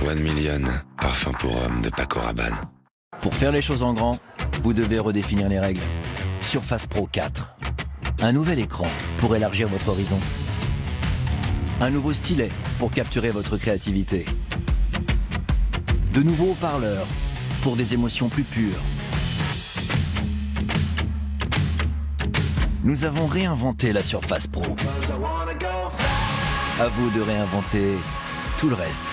One Million, parfum pour homme de Paco Rabanne. Pour faire les choses en grand, vous devez redéfinir les règles. Surface Pro 4. Un nouvel écran pour élargir votre horizon. Un nouveau stylet pour capturer votre créativité. De nouveaux haut-parleurs pour des émotions plus pures. Nous avons réinventé la Surface Pro. À vous de réinventer tout le reste.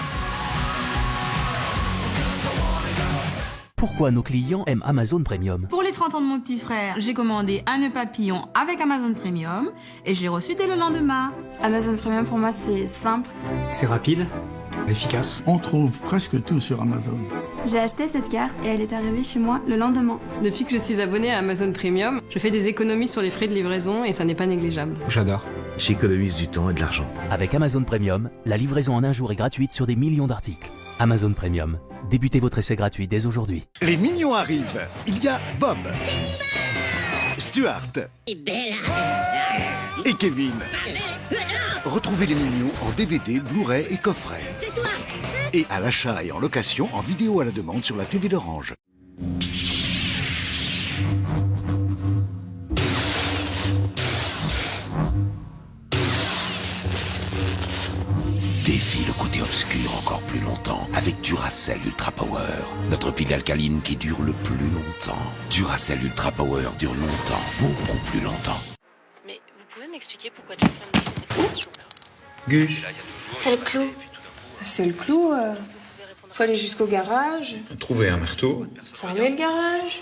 Pourquoi nos clients aiment Amazon Premium? Pour les 30 ans de mon petit frère, j'ai commandé un nœud papillon avec Amazon Premium et je l'ai reçu dès le lendemain. Amazon Premium pour moi c'est simple. C'est rapide, efficace. On trouve presque tout sur Amazon. J'ai acheté cette carte et elle est arrivée chez moi le lendemain. Depuis que je suis abonnée à Amazon Premium, je fais des économies sur les frais de livraison et ça n'est pas négligeable. J'adore. J'économise du temps et de l'argent. Avec Amazon Premium, la livraison en un jour est gratuite sur des millions d'articles. Amazon Premium. Débutez votre essai gratuit dès aujourd'hui. Les mignons arrivent. Il y a Bob, Stuart et Kevin. Retrouvez les mignons en DVD, Blu-ray et coffret. Et à l'achat et en location en vidéo à la demande sur la TV d'Orange. Défie le côté obscur encore plus longtemps avec Duracell Ultra Power, notre pile alcaline qui dure le plus longtemps. Duracell Ultra Power dure longtemps, beaucoup plus longtemps. Mais vous pouvez m'expliquer pourquoi Jack London Gus. C'est le clou. C'est le clou. Faut aller jusqu'au garage. Trouver un marteau. Fermer le garage.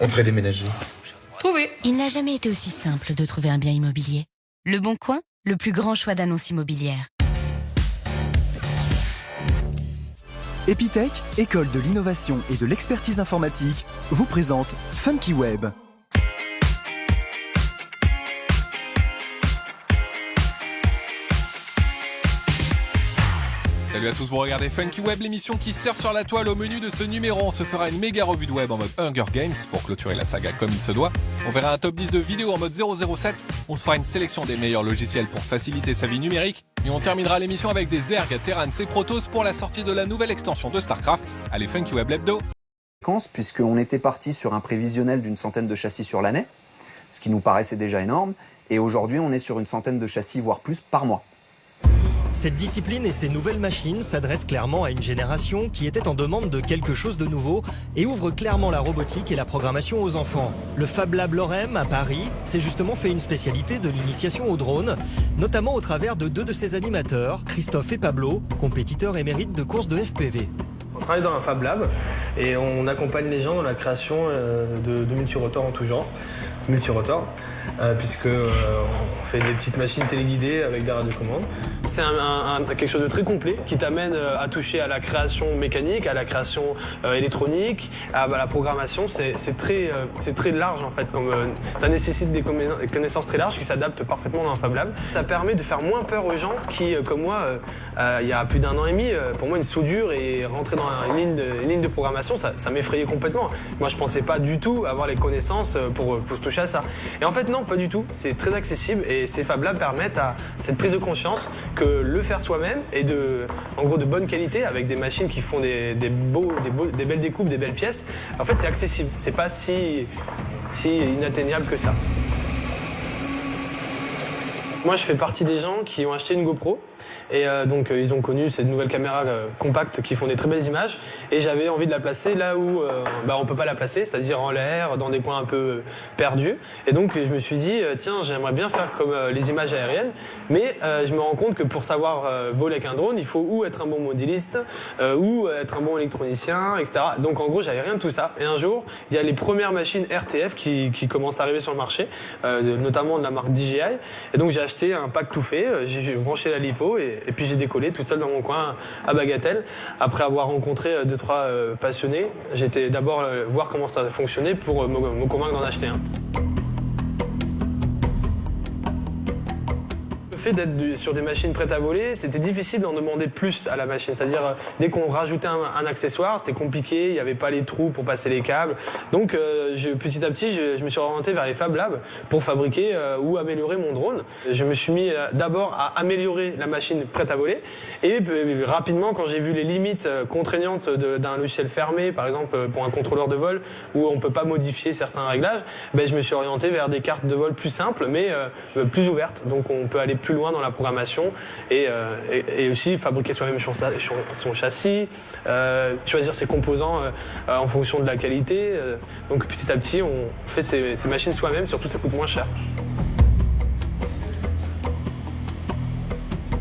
On devrait déménager. Trouver. Il n'a jamais été aussi simple de trouver un bien immobilier. Le Bon Coin, le plus grand choix d'annonces immobilières. Epitech, école de l'innovation et de l'expertise informatique, vous présente Funky Web. Salut à tous, vous regardez Funky Web, l'émission qui surfe sur la toile. Au menu de ce numéro, on se fera une méga revue de web en mode Hunger Games pour clôturer la saga comme il se doit. On verra un top 10 de vidéos en mode 007. On se fera une sélection des meilleurs logiciels pour faciliter sa vie numérique. Et on terminera l'émission avec des ergs, Terrans et Protoss pour la sortie de la nouvelle extension de StarCraft. Allez, Funky Web l'hebdo. Puisqu'on était parti sur un prévisionnel d'une centaine de châssis sur l'année, ce qui nous paraissait déjà énorme. Et aujourd'hui, on est sur une centaine de châssis, voire plus, par mois. Cette discipline et ces nouvelles machines s'adressent clairement à une génération qui était en demande de quelque chose de nouveau et ouvre clairement la robotique et la programmation aux enfants. Le Fab Lab Lorem à Paris s'est justement fait une spécialité de l'initiation au drone, notamment au travers de deux de ses animateurs, Christophe et Pablo, compétiteurs émérites de courses de FPV. On travaille dans un Fab Lab et on accompagne les gens dans la création de multirotors en tout genre. Multirotors. puisque on fait des petites machines téléguidées avec des radiocommandes. C'est quelque chose de très complet qui t'amène à toucher à la création mécanique, à la création électronique, à la programmation. C'est très large en fait. Ça nécessite des connaissances très larges qui s'adaptent parfaitement dans un Fab Lab. Ça permet de faire moins peur aux gens qui, comme moi, il y a plus d'1 an et demi, pour moi une soudure et rentrer dans une ligne de programmation, ça m'effrayait complètement. Moi je pensais pas du tout avoir les connaissances pour toucher à ça. Et en fait non, pas du tout. C'est très accessible et ces Fab Labs permettent à cette prise de conscience que le faire soi-même est en gros de bonne qualité avec des machines qui font des belles découpes, des belles pièces. En fait c'est accessible, c'est pas si inatteignable que ça. Moi je fais partie des gens qui ont acheté une GoPro et donc ils ont connu ces nouvelles caméras compactes qui font des très belles images et j'avais envie de la placer là où on peut pas la placer, c'est-à-dire en l'air, dans des coins un peu perdus. Et donc je me suis dit tiens, j'aimerais bien faire comme les images aériennes, mais je me rends compte que pour savoir voler avec un drone, il faut ou être un bon modéliste ou être un bon électronicien, etc. Donc en gros j'avais rien de tout ça. Et un jour il y a les premières machines RTF qui commencent à arriver sur le marché, notamment de la marque DJI. Et donc j'ai acheté un pack tout fait, j'ai branché la lipo et puis j'ai décollé tout seul dans mon coin à Bagatelle. Après avoir rencontré 2-3 passionnés, j'étais d'abord voir comment ça fonctionnait pour me convaincre d'en acheter un. Le fait d'être sur des machines prêtes à voler, c'était difficile d'en demander plus à la machine. C'est-à-dire, dès qu'on rajoutait un accessoire, c'était compliqué, il n'y avait pas les trous pour passer les câbles. Donc, petit à petit, je me suis orienté vers les Fab Labs pour fabriquer ou améliorer mon drone. Je me suis mis d'abord à améliorer la machine prête à voler. Et rapidement, quand j'ai vu les limites contraignantes d'un logiciel fermé, par exemple pour un contrôleur de vol, où on ne peut pas modifier certains réglages, je me suis orienté vers des cartes de vol plus simples, mais plus ouvertes. Donc, on peut aller plus loin dans la programmation et aussi fabriquer soi-même son châssis, choisir ses composants en fonction de la qualité. Donc petit à petit, on fait ces machines soi-même, surtout ça coûte moins cher.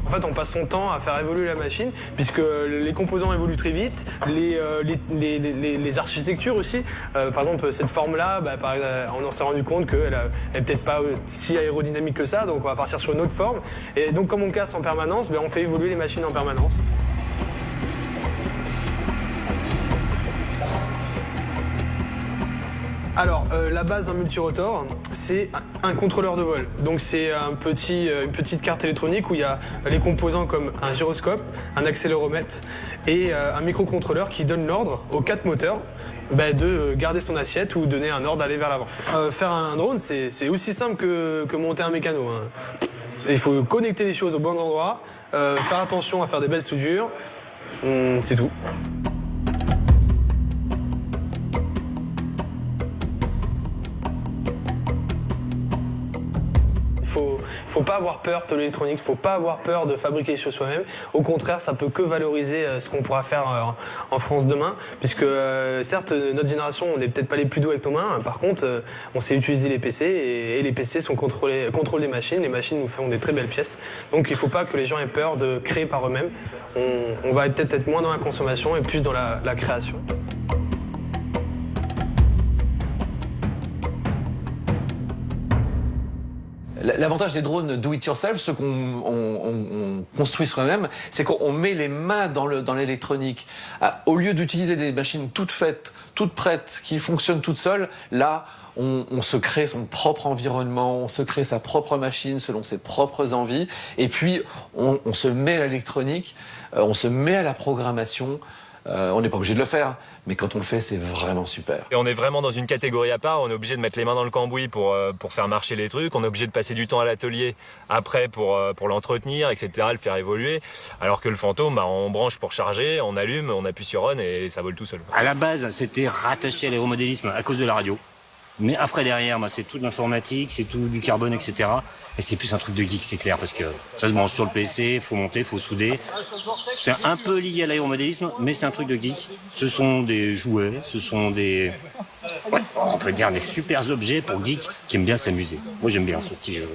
En fait, on passe son temps à faire évoluer la machine puisque les composants évoluent très vite, les architectures aussi. Par exemple, cette forme-là, on s'est rendu compte qu'elle n'est peut-être pas si aérodynamique que ça, donc on va partir sur une autre forme. Et donc, comme on casse en permanence, on fait évoluer les machines en permanence. Alors, la base d'un multirotor, c'est un contrôleur de vol. Donc c'est une petite carte électronique où il y a les composants comme un gyroscope, un accéléromètre et un microcontrôleur qui donne l'ordre aux 4 moteurs de garder son assiette ou donner un ordre d'aller vers l'avant. Faire un drone, c'est aussi simple que monter un mécano. Il faut connecter les choses aux bons endroits, faire attention à faire des belles soudures, c'est tout. Faut pas avoir peur de l'électronique, faut pas avoir peur de fabriquer les choses soi-même. Au contraire, ça peut que valoriser ce qu'on pourra faire en France demain, puisque certes, notre génération, on n'est peut-être pas les plus doués avec nos mains. Par contre, on sait utiliser les PC et les PC contrôlent les machines. Les machines nous font des très belles pièces. Donc il faut pas que les gens aient peur de créer par eux-mêmes. On va peut-être être moins dans la consommation et plus dans la création. L'avantage des drones do it yourself, ceux qu'on construit soi-même, c'est qu'on met les mains dans l'électronique. Au lieu d'utiliser des machines toutes faites, toutes prêtes, qui fonctionnent toutes seules, là, on se crée son propre environnement, on se crée sa propre machine selon ses propres envies, et puis on se met à l'électronique, on se met à la programmation. On n'est pas obligé de le faire, mais quand on le fait, c'est vraiment super. Et on est vraiment dans une catégorie à part, on est obligé de mettre les mains dans le cambouis pour faire marcher les trucs, on est obligé de passer du temps à l'atelier après pour l'entretenir, etc., le faire évoluer, alors que le fantôme, on branche pour charger, on allume, on appuie sur on et ça vole tout seul. À la base, c'était rattaché à l'aéromodélisme à cause de la radio. Mais après, derrière, c'est tout de l'informatique, c'est tout du carbone, etc. Et c'est plus un truc de geek, c'est clair, parce que ça se branche sur le PC, faut monter, faut souder. C'est un peu lié à l'aéromodélisme, mais c'est un truc de geek. Ce sont des jouets, ce sont des... Ouais, on peut dire des super objets pour geeks qui aiment bien s'amuser. Moi, j'aime bien ce petit jeu.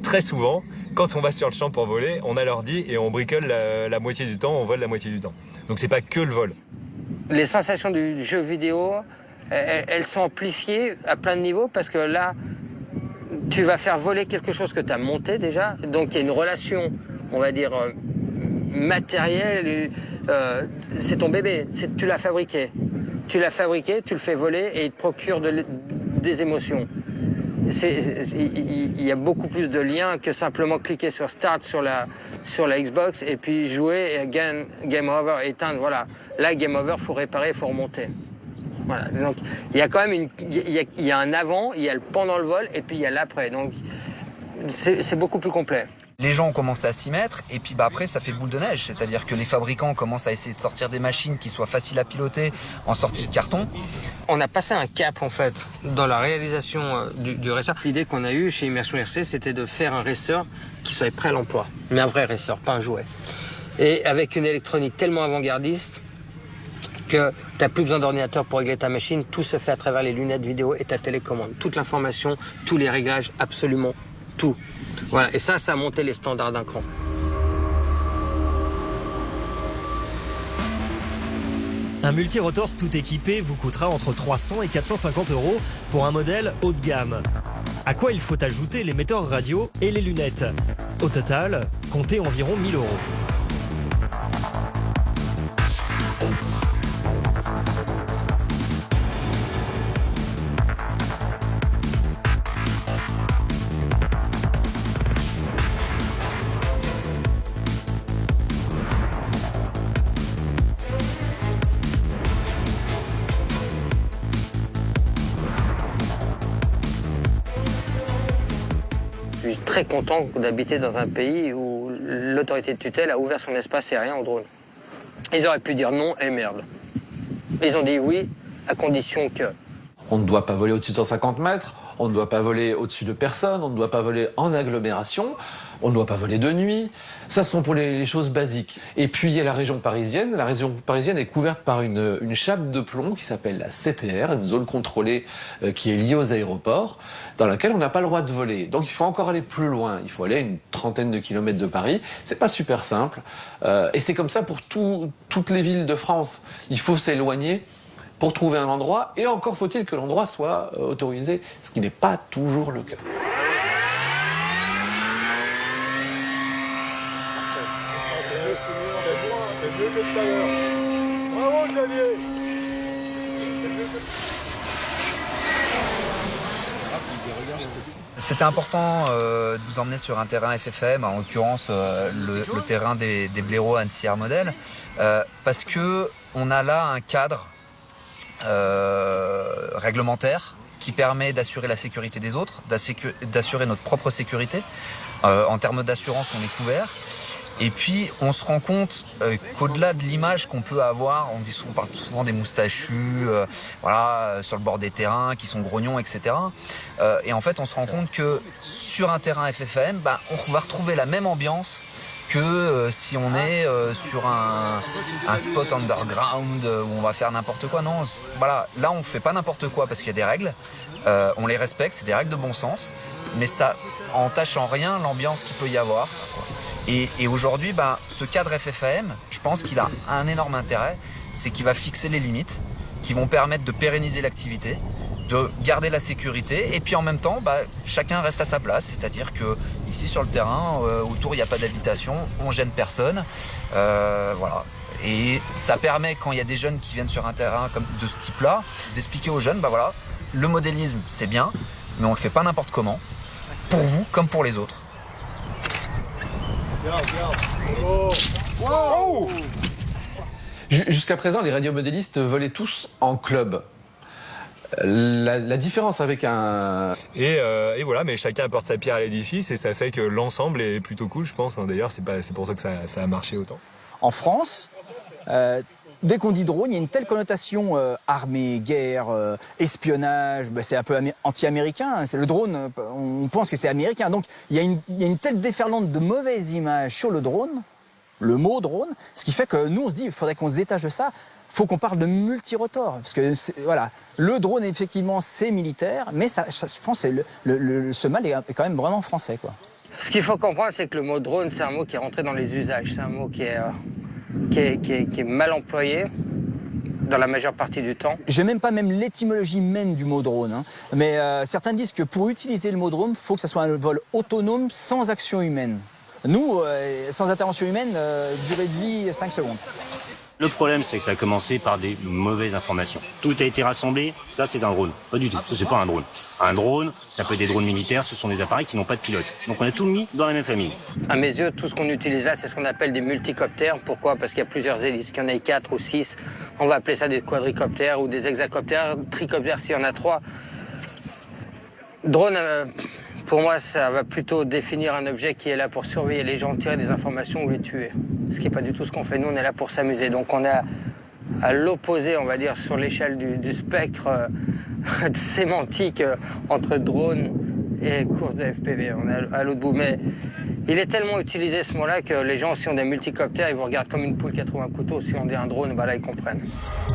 Très souvent, quand on va sur le champ pour voler, on a l'ordi et on bricole la moitié du temps, on vole la moitié du temps. Donc c'est pas que le vol. Les sensations du jeu vidéo... Elles sont amplifiées à plein de niveaux parce que là, tu vas faire voler quelque chose que tu as monté déjà. Donc il y a une relation, on va dire, matérielle. C'est ton bébé, tu l'as fabriqué. Tu l'as fabriqué, tu le fais voler et il te procure des émotions. Il y a beaucoup plus de liens que simplement cliquer sur Start sur la Xbox et puis jouer et Game Over, éteindre. Voilà. Là, Game Over, il faut réparer, il faut remonter. Voilà. Donc, il y a quand même il y a un avant, il y a le pendant le vol et puis il y a l'après. Donc, c'est beaucoup plus complet. Les gens ont commencé à s'y mettre et puis après ça fait boule de neige, c'est-à-dire que les fabricants commencent à essayer de sortir des machines qui soient faciles à piloter en sortie de carton. On a passé un cap en fait dans la réalisation du racer. L'idée qu'on a eue chez Immersion RC, c'était de faire un racer qui soit prêt à l'emploi, mais un vrai racer, pas un jouet. Et avec une électronique tellement avant-gardiste que tu n'as plus besoin d'ordinateur pour régler ta machine, tout se fait à travers les lunettes vidéo et ta télécommande. Toute l'information, tous les réglages, absolument tout. Voilà, et ça a monté les standards d'un cran. Un multirotors tout équipé vous coûtera entre 300 et 450 € pour un modèle haut de gamme. À quoi il faut ajouter l'émetteur radio et les lunettes. Au total, comptez environ 1000 €. Je suis très content d'habiter dans un pays où l'autorité de tutelle a ouvert son espace aérien aux drones. Ils auraient pu dire non et merde. Ils ont dit oui, à condition que... On ne doit pas voler au-dessus de 150 mètres, on ne doit pas voler au-dessus de personnes, on ne doit pas voler en agglomération, on ne doit pas voler de nuit. Ça, ce sont pour les choses basiques. Et puis, il y a la région parisienne. La région parisienne est couverte par une chape de plomb qui s'appelle la CTR, une zone contrôlée qui est liée aux aéroports, dans laquelle on n'a pas le droit de voler. Donc, il faut encore aller plus loin. Il faut aller à une trentaine de kilomètres de Paris. C'est pas super simple. Et c'est comme ça pour toutes les villes de France. Il faut s'éloigner pour trouver un endroit, et encore faut-il que l'endroit soit autorisé, ce qui n'est pas toujours le cas. Bravo Xavier. C'était important de vous emmener sur un terrain FFM, en l'occurrence le terrain des blaireaux Annecy Air Model, parce que on a là un cadre réglementaire qui permet d'assurer la sécurité des autres, d'assurer notre propre sécurité. En termes d'assurance, on est couvert. Et puis, on se rend compte qu'au-delà de l'image qu'on peut avoir, on parle souvent des moustachus, sur le bord des terrains, qui sont grognons, etc. Et en fait, on se rend compte que sur un terrain FFM, on va retrouver la même ambiance que si on est sur un spot underground où on va faire n'importe quoi. Non, voilà, là on fait pas n'importe quoi parce qu'il y a des règles, on les respecte, c'est des règles de bon sens, mais ça entache en rien l'ambiance qu'il peut y avoir. Et aujourd'hui, ce cadre FFAM, je pense qu'il a un énorme intérêt, c'est qu'il va fixer les limites, qui vont permettre de pérenniser l'activité, de garder la sécurité, et puis en même temps, chacun reste à sa place, c'est-à-dire que ici sur le terrain, autour il n'y a pas d'habitation, on gêne personne, voilà. Et ça permet, quand il y a des jeunes qui viennent sur un terrain comme de ce type-là, d'expliquer aux jeunes, voilà, le modélisme c'est bien, mais on le fait pas n'importe comment, pour vous comme pour les autres. Jusqu'à présent, les radiomodélistes volaient tous en club. La différence avec un... Et voilà, mais chacun apporte sa pierre à l'édifice et ça fait que l'ensemble est plutôt cool, je pense. D'ailleurs, c'est pour ça que ça a marché autant. En France, dès qu'on dit drone, il y a une telle connotation armée, guerre, espionnage, c'est un peu anti-américain. C'est le drone, on pense que c'est américain. Donc il y a une telle déferlante de mauvaises images sur le drone, le mot drone, ce qui fait que nous on se dit il faudrait qu'on se détache de ça. Il faut qu'on parle de multirotor, parce que voilà, le drone effectivement c'est militaire, mais ça, je pense que ce mal est quand même vraiment français, quoi. Ce qu'il faut comprendre, c'est que le mot drone, c'est un mot qui est rentré dans les usages, c'est un mot qui est mal employé. dans la majeure partie du temps. J'ai même pas l'étymologie même du mot drone, hein. Mais certains disent que pour utiliser le mot drone, il faut que ce soit un vol autonome sans action humaine. Nous, sans intervention humaine, durée de vie 5 secondes. Le problème, c'est que ça a commencé par des mauvaises informations. Tout a été rassemblé, ça c'est un drone. Pas du tout, ça c'est pas un drone. Un drone, ça peut être des drones militaires, ce sont des appareils qui n'ont pas de pilote. Donc on a tout mis dans la même famille. À mes yeux, tout ce qu'on utilise là, c'est ce qu'on appelle des multicoptères. Pourquoi? Parce qu'il y a plusieurs hélices, qu'il y en ait 4 ou 6. On va appeler ça des quadricoptères ou des hexacoptères, tricoptères s'il y en a 3. Drone, pour moi, ça va plutôt définir un objet qui est là pour surveiller les gens, tirer des informations ou les tuer. Ce qui n'est pas du tout ce qu'on fait. Nous, on est là pour s'amuser. Donc on est à l'opposé, on va dire, sur l'échelle du spectre sémantique entre drone et course de FPV. On est à l'autre bout. Mais il est tellement utilisé ce mot-là que les gens, si on a des multicoptères, ils vous regardent comme une poule qui a trouvé un couteau. Si on dit un drone, bah là, ils comprennent.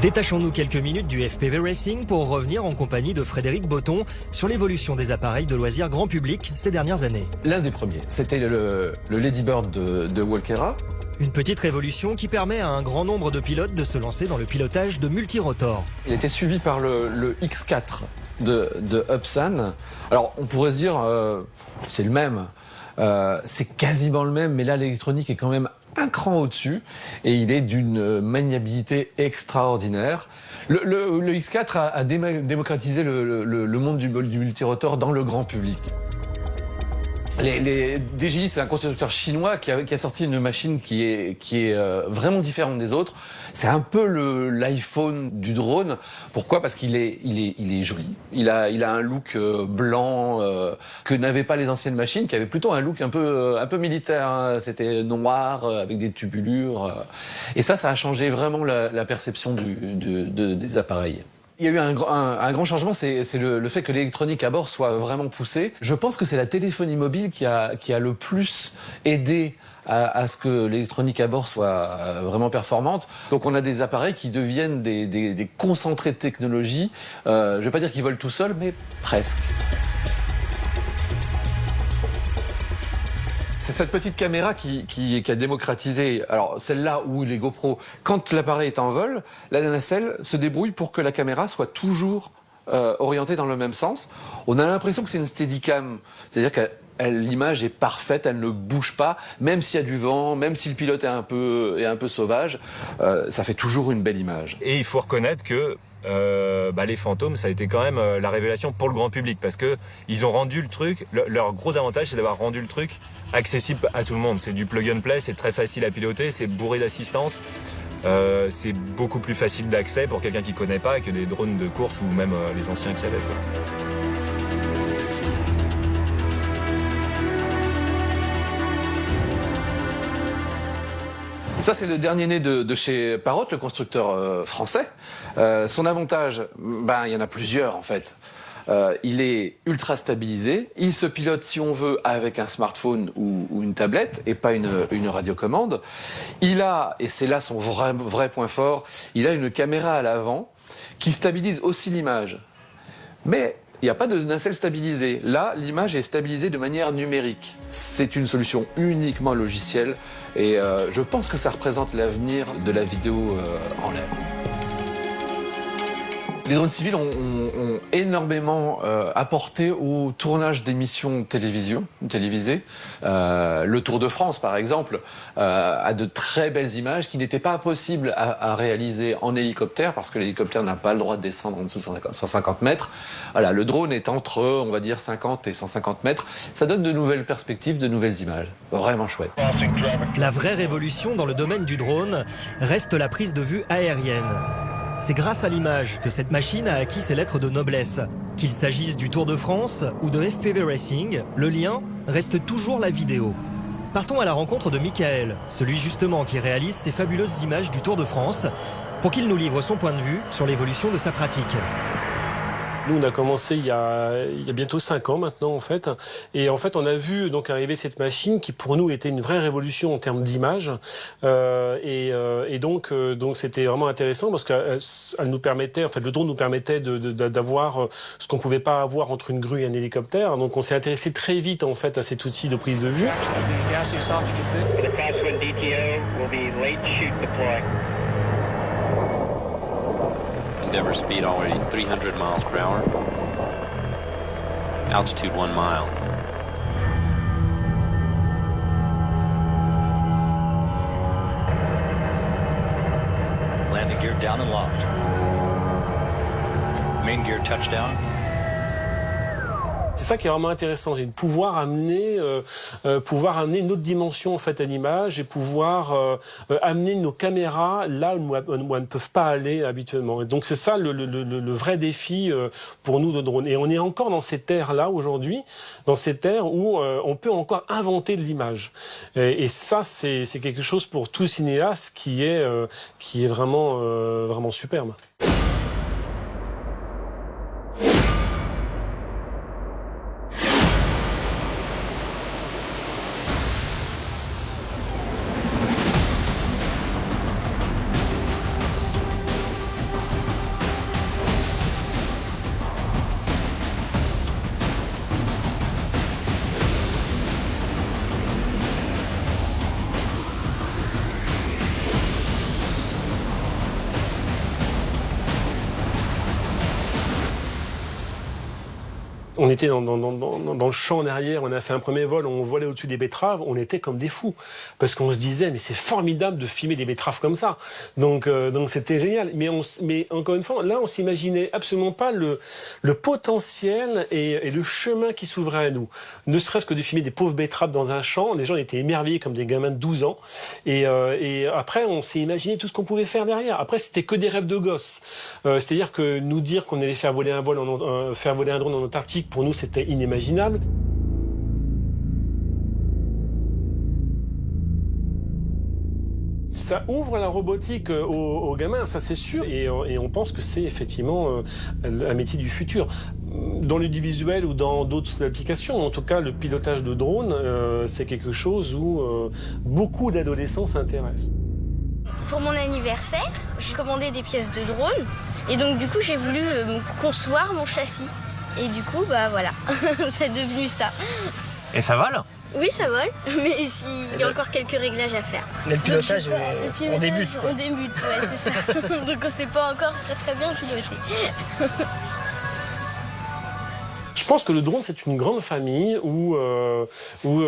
Détachons-nous quelques minutes du FPV Racing pour revenir en compagnie de Frédéric Botton sur l'évolution des appareils de loisirs grand public ces dernières années. L'un des premiers, c'était le Lady Bird de Walkera. Une petite révolution qui permet à un grand nombre de pilotes de se lancer dans le pilotage de multirotor. Il était suivi par le X4 de Upsan. Alors on pourrait se dire, c'est le même, c'est quasiment le même, mais là l'électronique est quand même un cran au-dessus et il est d'une maniabilité extraordinaire. Le X4 a démocratisé le monde du multirotor dans le grand public. DJI, c'est un constructeur chinois qui a sorti une machine qui est vraiment différente des autres. C'est un peu l'iPhone du drone. Pourquoi? Parce qu'il est joli. Il a un look blanc que n'avaient pas les anciennes machines, qui avaient plutôt un look un peu militaire, hein. C'était noir avec des tubulures. Et ça a changé vraiment la perception des appareils. Il y a eu un grand changement, c'est le fait que l'électronique à bord soit vraiment poussée. Je pense que c'est la téléphonie mobile qui a le plus aidé à ce que l'électronique à bord soit vraiment performante. Donc on a des appareils qui deviennent des concentrés de technologie. Je ne vais pas dire qu'ils volent tout seuls, mais presque. C'est cette petite caméra qui a démocratisé, alors celle-là ou les GoPro, quand l'appareil est en vol, la nacelle se débrouille pour que la caméra soit toujours orientée dans le même sens. On a l'impression que c'est une Steadicam, c'est-à-dire que l'image est parfaite, elle ne bouge pas, même s'il y a du vent, même si le pilote est un peu sauvage, ça fait toujours une belle image. Et il faut reconnaître que les fantômes, ça a été quand même la révélation pour le grand public, parce que ils ont rendu le truc, leur gros avantage, c'est d'avoir rendu le truc accessible à tout le monde. C'est du plug and play, c'est très facile à piloter, c'est bourré d'assistance. C'est beaucoup plus facile d'accès pour quelqu'un qui connaît pas que des drones de course ou même les anciens qui avaient, quoi. Ça, c'est le dernier né de chez Parrot, le constructeur français. Son avantage, il y en a plusieurs en fait. Il est ultra stabilisé. Il se pilote, si on veut, avec un smartphone ou une tablette et pas une radiocommande. Il a, et c'est là son vrai point fort, il a une caméra à l'avant qui stabilise aussi l'image. Mais il n'y a pas de nacelle stabilisée. Là, l'image est stabilisée de manière numérique. C'est une solution uniquement logicielle et je pense que ça représente l'avenir de la vidéo en l'air. Les drones civils ont énormément apporté au tournage d'émissions télévisées. Le Tour de France, par exemple, a de très belles images qui n'étaient pas possibles à réaliser en hélicoptère parce que l'hélicoptère n'a pas le droit de descendre en dessous de 150 mètres. Voilà, le drone est entre, on va dire, 50 et 150 mètres. Ça donne de nouvelles perspectives, de nouvelles images. Vraiment chouette. La vraie révolution dans le domaine du drone reste la prise de vue aérienne. C'est grâce à l'image que cette machine a acquis ses lettres de noblesse. Qu'il s'agisse du Tour de France ou de FPV Racing, le lien reste toujours la vidéo. Partons à la rencontre de Michael, celui justement qui réalise ces fabuleuses images du Tour de France, pour qu'il nous livre son point de vue sur l'évolution de sa pratique. Nous, on a commencé il y a bientôt 5 ans maintenant, en fait. Et en fait, on a vu donc arriver cette machine qui, pour nous, était une vraie révolution en termes d'image. Et donc, c'était vraiment intéressant parce qu'elle nous permettait, en fait, le drone nous permettait d'avoir ce qu'on pouvait pas avoir entre une grue et un hélicoptère. Donc, on s'est intéressé très vite, en fait, à cet outil de prise de vue. Endeavour speed already 300 miles per hour. Altitude 1 mile. Landing gear down and locked. Main gear touchdown. C'est ça qui est vraiment intéressant, c'est de pouvoir amener une autre dimension en fait à l'image et pouvoir amener nos caméras là où elles ne peuvent pas aller habituellement. Et donc c'est ça le vrai défi pour nous de drone. Et on est encore dans cette ère-là aujourd'hui, dans cette ère où on peut encore inventer de l'image. Et ça c'est quelque chose pour tout cinéaste qui est vraiment superbe. On était dans le champ derrière, on a fait un premier vol, on volait au-dessus des betteraves, on était comme des fous. Parce qu'on se disait, mais c'est formidable de filmer des betteraves comme ça. Donc c'était génial. Mais encore une fois, là, on s'imaginait absolument pas le potentiel et le chemin qui s'ouvrait à nous. Ne serait-ce que de filmer des pauvres betteraves dans un champ, les gens étaient émerveillés comme des gamins de 12 ans. Et après, on s'est imaginé tout ce qu'on pouvait faire derrière. Après, c'était que des rêves de gosses. C'est-à-dire que nous dire qu'on allait faire voler un drone en Antarctique, pour nous, c'était inimaginable. Ça ouvre la robotique aux gamins, ça c'est sûr, et on pense que c'est effectivement un métier du futur. Dans l'audiovisuel ou dans d'autres applications, en tout cas, le pilotage de drone, c'est quelque chose où beaucoup d'adolescents s'intéressent. Pour mon anniversaire, j'ai commandé des pièces de drone, et donc du coup, j'ai voulu concevoir mon châssis. Et du coup, bah voilà, c'est devenu ça. Et ça vole ? Oui, ça vole, mais il y a encore quelques réglages à faire. Mais le pilotage, on débute, quoi. On débute, ouais, c'est ça. Donc on ne sait pas encore très bien piloter. Je pense que le drone, c'est une grande famille où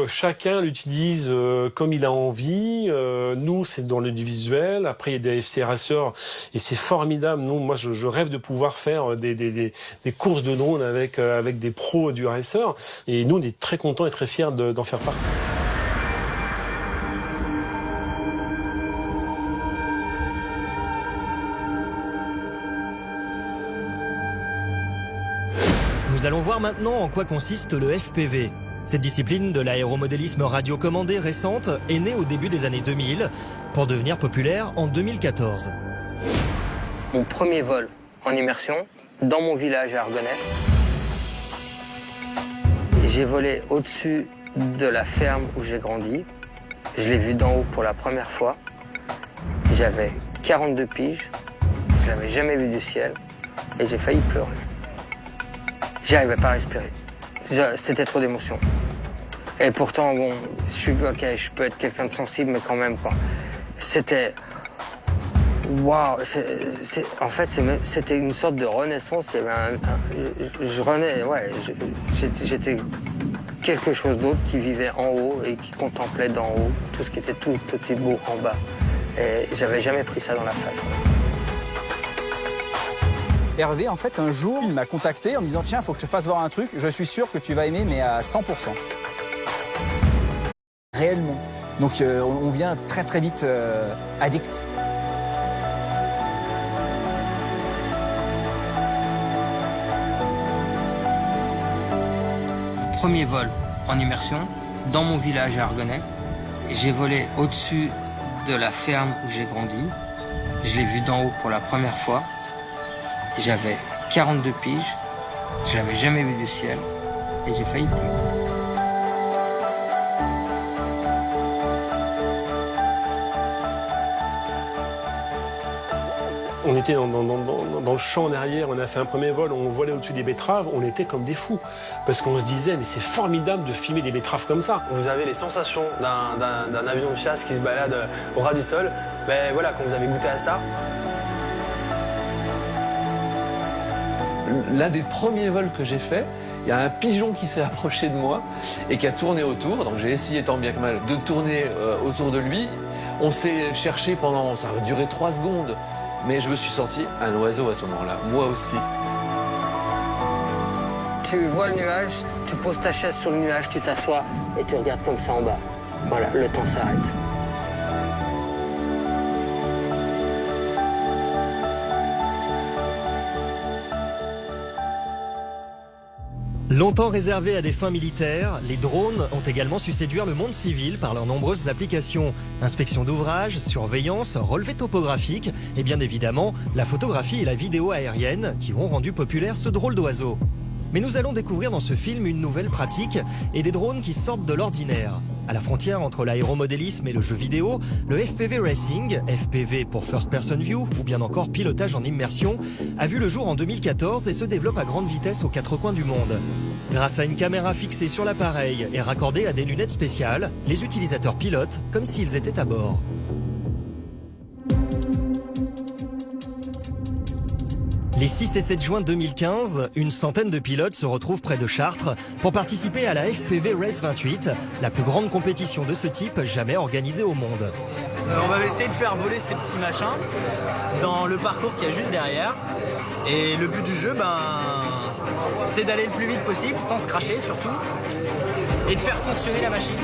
chacun l'utilise comme il a envie. Nous, c'est dans l'audiovisuel. Après, il y a des FC Racers et c'est formidable. Moi, je rêve de pouvoir faire des courses de drone avec des pros du racer. Et nous, on est très contents et très fiers d'en faire partie. Nous allons voir maintenant en quoi consiste le FPV. Cette discipline de l'aéromodélisme radiocommandé récente est née au début des années 2000 pour devenir populaire en 2014. Mon premier vol en immersion dans mon village à Argonnet. J'ai volé au-dessus de la ferme où j'ai grandi. Je l'ai vu d'en haut pour la première fois. J'avais 42 piges, je l'avais jamais vu du ciel et j'ai failli pleurer. J'arrivais pas à respirer. C'était trop d'émotions. Et pourtant, bon, je peux être quelqu'un de sensible, mais quand même, quoi. C'était... Waouh! En fait, c'était une sorte de renaissance. Il y avait j'étais quelque chose d'autre qui vivait en haut et qui contemplait d'en haut tout ce qui était tout aussi beau en bas. Et j'avais jamais pris ça dans la face. Hervé, en fait, un jour, il m'a contacté en me disant « Tiens, il faut que je te fasse voir un truc, je suis sûr que tu vas aimer, mais à 100%. » Réellement. Donc, on vient très très vite addict. Premier vol en immersion dans mon village à Argonnet. J'ai volé au-dessus de la ferme où j'ai grandi. Je l'ai vu d'en haut pour la première fois. J'avais 42 piges, je l'avais jamais vu du ciel et j'ai failli pleurer. On était dans le champ derrière, on a fait un premier vol, on volait au-dessus des betteraves, on était comme des fous. Parce qu'on se disait, mais c'est formidable de filmer des betteraves comme ça. Vous avez les sensations d'un avion de chasse qui se balade au ras du sol. Ben voilà, quand vous avez goûté à ça, L'un des premiers vols que j'ai fait, il y a un pigeon qui s'est approché de moi et qui a tourné autour. Donc j'ai essayé tant bien que mal de tourner autour de lui. On s'est cherché pendant, ça a duré 3 secondes. Mais je me suis senti un oiseau à ce moment-là, moi aussi. Tu vois le nuage, tu poses ta chaise sur le nuage, tu t'assois et tu regardes comme ça en bas. Voilà, le temps s'arrête. Longtemps réservés à des fins militaires, les drones ont également su séduire le monde civil par leurs nombreuses applications. Inspection d'ouvrages, surveillance, relevé topographique et bien évidemment la photographie et la vidéo aérienne qui ont rendu populaire ce drôle d'oiseau. Mais nous allons découvrir dans ce film une nouvelle pratique et des drones qui sortent de l'ordinaire. À la frontière entre l'aéromodélisme et le jeu vidéo, le FPV Racing, FPV pour First Person View ou bien encore pilotage en immersion, a vu le jour en 2014 et se développe à grande vitesse aux 4 coins du monde. Grâce à une caméra fixée sur l'appareil et raccordée à des lunettes spéciales, les utilisateurs pilotent comme s'ils étaient à bord. Les 6 et 7 juin 2015, une centaine de pilotes se retrouvent près de Chartres pour participer à la FPV Race 28, la plus grande compétition de ce type jamais organisée au monde. On va essayer de faire voler ces petits machins dans le parcours qu'il y a juste derrière. Et le but du jeu, c'est d'aller le plus vite possible, sans se cracher surtout, et de faire fonctionner la machine.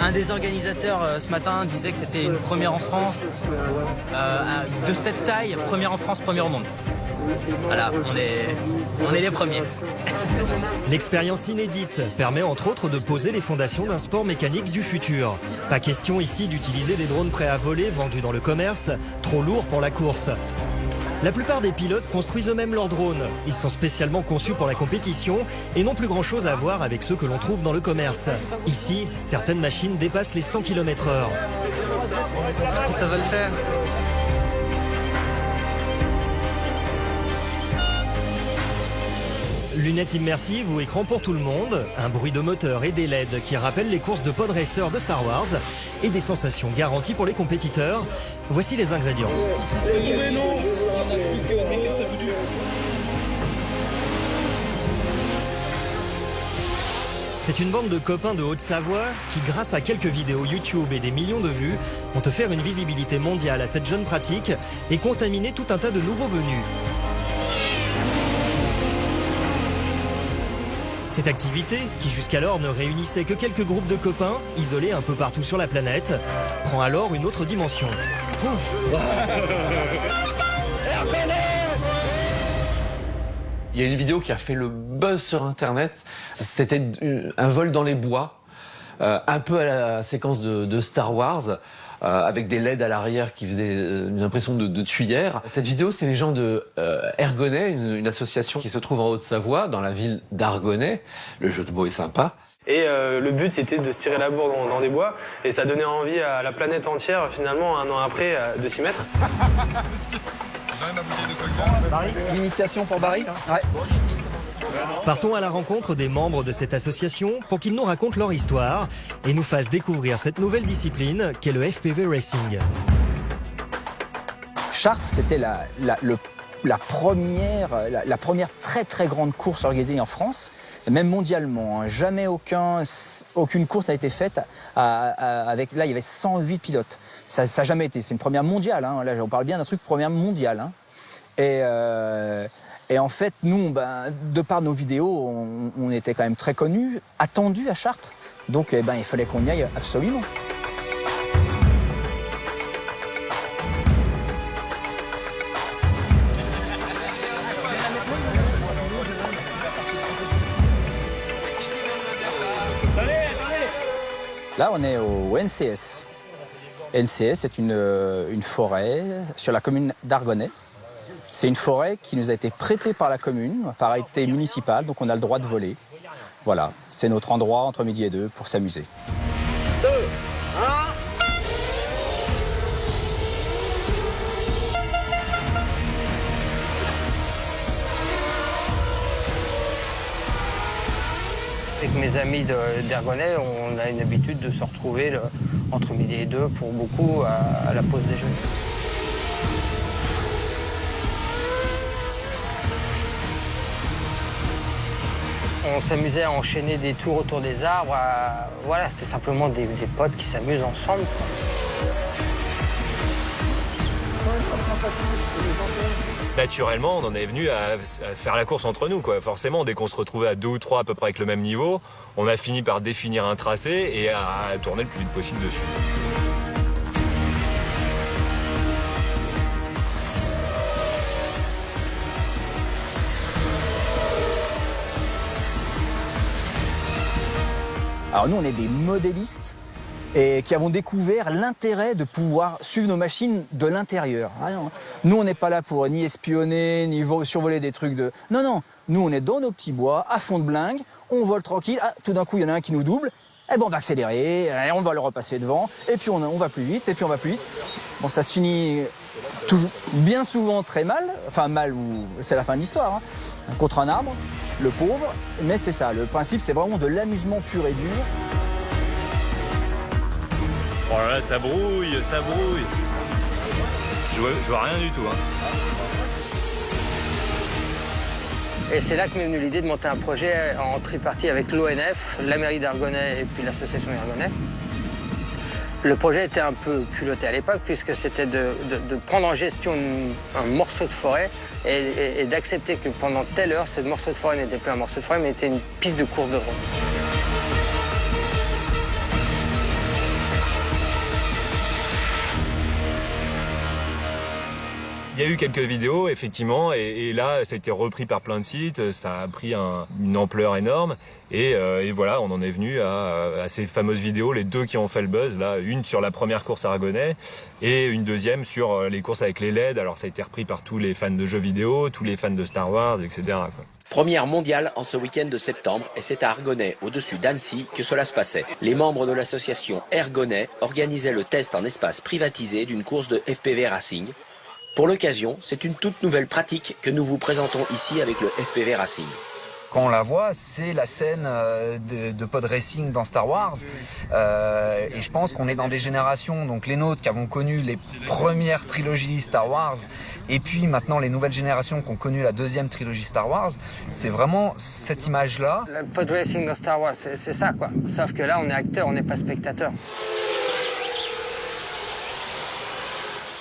Un des organisateurs ce matin disait que c'était une première en France de cette taille, première en France, première au monde. Voilà, on est les premiers. L'expérience inédite permet entre autres de poser les fondations d'un sport mécanique du futur. Pas question ici d'utiliser des drones prêts à voler vendus dans le commerce, trop lourds pour la course. La plupart des pilotes construisent eux-mêmes leurs drones. Ils sont spécialement conçus pour la compétition et n'ont plus grand-chose à voir avec ceux que l'on trouve dans le commerce. Ici, certaines machines dépassent les 100 km/h. Ça va le faire. Lunettes immersives ou écran pour tout le monde, un bruit de moteur et des LED qui rappellent les courses de pod racer de Star Wars et des sensations garanties pour les compétiteurs. Voici les ingrédients. C'est une bande de copains de Haute-Savoie qui, grâce à quelques vidéos YouTube et des millions de vues, ont offert une visibilité mondiale à cette jeune pratique et contaminé tout un tas de nouveaux venus. Cette activité, qui jusqu'alors ne réunissait que quelques groupes de copains, isolés un peu partout sur la planète, prend alors une autre dimension. Il y a une vidéo qui a fait le buzz sur Internet. C'était un vol dans les bois, un peu à la séquence de Star Wars, avec des LED à l'arrière qui faisaient une impression de tuyère. Cette vidéo, c'est les gens de Ergonay, une association qui se trouve en Haute-Savoie, dans la ville d'Argonay. Le jeu de mots est sympa. Et le but, c'était de se tirer la bourre dans des bois. Et ça donnait envie à la planète entière, finalement, 1 an après, de s'y mettre. L'initiation pour Barry ? Ouais. Partons à la rencontre des membres de cette association pour qu'ils nous racontent leur histoire et nous fassent découvrir cette nouvelle discipline qu'est le FPV Racing. Chartres, c'était la première très très grande course organisée en France, même mondialement. Jamais aucune course n'a été faite avec. Là, il y avait 108 pilotes. Ça n'a jamais été. C'est une première mondiale. Hein. Là, on parle bien d'un truc première mondiale. Hein. Et en fait, nous, de par nos vidéos, on était quand même très connus, attendus à Chartres. Donc, il fallait qu'on y aille absolument. Là, on est au NCS. NCS, c'est une forêt sur la commune d'Argonay. C'est une forêt qui nous a été prêtée par la commune, par arrêté municipal, donc on a le droit de voler. Voilà, c'est notre endroit entre midi et 2 pour s'amuser. 2, 1... Avec mes amis d'Ergonay, on a une habitude de se retrouver entre midi et 2 pour beaucoup à la pause déjeuner. On s'amusait à enchaîner des tours autour des arbres. Voilà, c'était simplement des potes qui s'amusent ensemble, quoi. Naturellement, on en est venu à faire la course entre nous, quoi. Forcément, dès qu'on se retrouvait à 2 ou 3 à peu près avec le même niveau, on a fini par définir un tracé et à tourner le plus vite possible dessus. Alors nous, on est des modélistes et qui avons découvert l'intérêt de pouvoir suivre nos machines de l'intérieur. Ah non, nous, on n'est pas là pour ni espionner, ni survoler des trucs de... Non, non, nous, on est dans nos petits bois, à fond de blingue, on vole tranquille, tout d'un coup, il y en a un qui nous double, eh ben, on va accélérer, on va le repasser devant, et puis on va plus vite, et puis on va plus vite. Bon, ça se finit toujours, bien souvent très mal, enfin mal, ou c'est la fin de l'histoire, hein, contre un arbre, le pauvre, mais c'est ça, le principe, c'est vraiment de l'amusement pur et dur. Oh là là, ça brouille, ça brouille. Je vois rien du tout. Hein. Et c'est là que m'est venue l'idée de monter un projet en tripartite avec l'ONF, la mairie d'Argonay et puis l'association Argonay. Le projet était un peu culotté à l'époque puisque c'était de prendre en gestion un morceau de forêt et d'accepter que pendant telle heure, ce morceau de forêt n'était plus un morceau de forêt mais était une piste de course de drone. Il y a eu quelques vidéos, effectivement, et là, ça a été repris par plein de sites, ça a pris une ampleur énorme, et voilà, on en est venu à ces fameuses vidéos, les 2 qui ont fait le buzz, là, une sur la première course à Aragonais, et une deuxième sur les courses avec les LED, alors ça a été repris par tous les fans de jeux vidéo, tous les fans de Star Wars, etc. quoi. Première mondiale en ce week-end de septembre, et c'est à Argonay, au-dessus d'Annecy, que cela se passait. Les membres de l'association Ergonay organisaient le test en espace privatisé d'une course de FPV Racing. Pour l'occasion, c'est une toute nouvelle pratique que nous vous présentons ici avec le FPV Racing. Quand on la voit, c'est la scène de pod racing dans Star Wars. Et je pense qu'on est dans des générations, donc les nôtres qui avons connu les premières trilogies Star Wars, et puis maintenant les nouvelles générations qui ont connu la deuxième trilogie Star Wars. C'est vraiment cette image-là. Le pod racing dans Star Wars, c'est ça, quoi. Sauf que là, on est acteur, on n'est pas spectateur.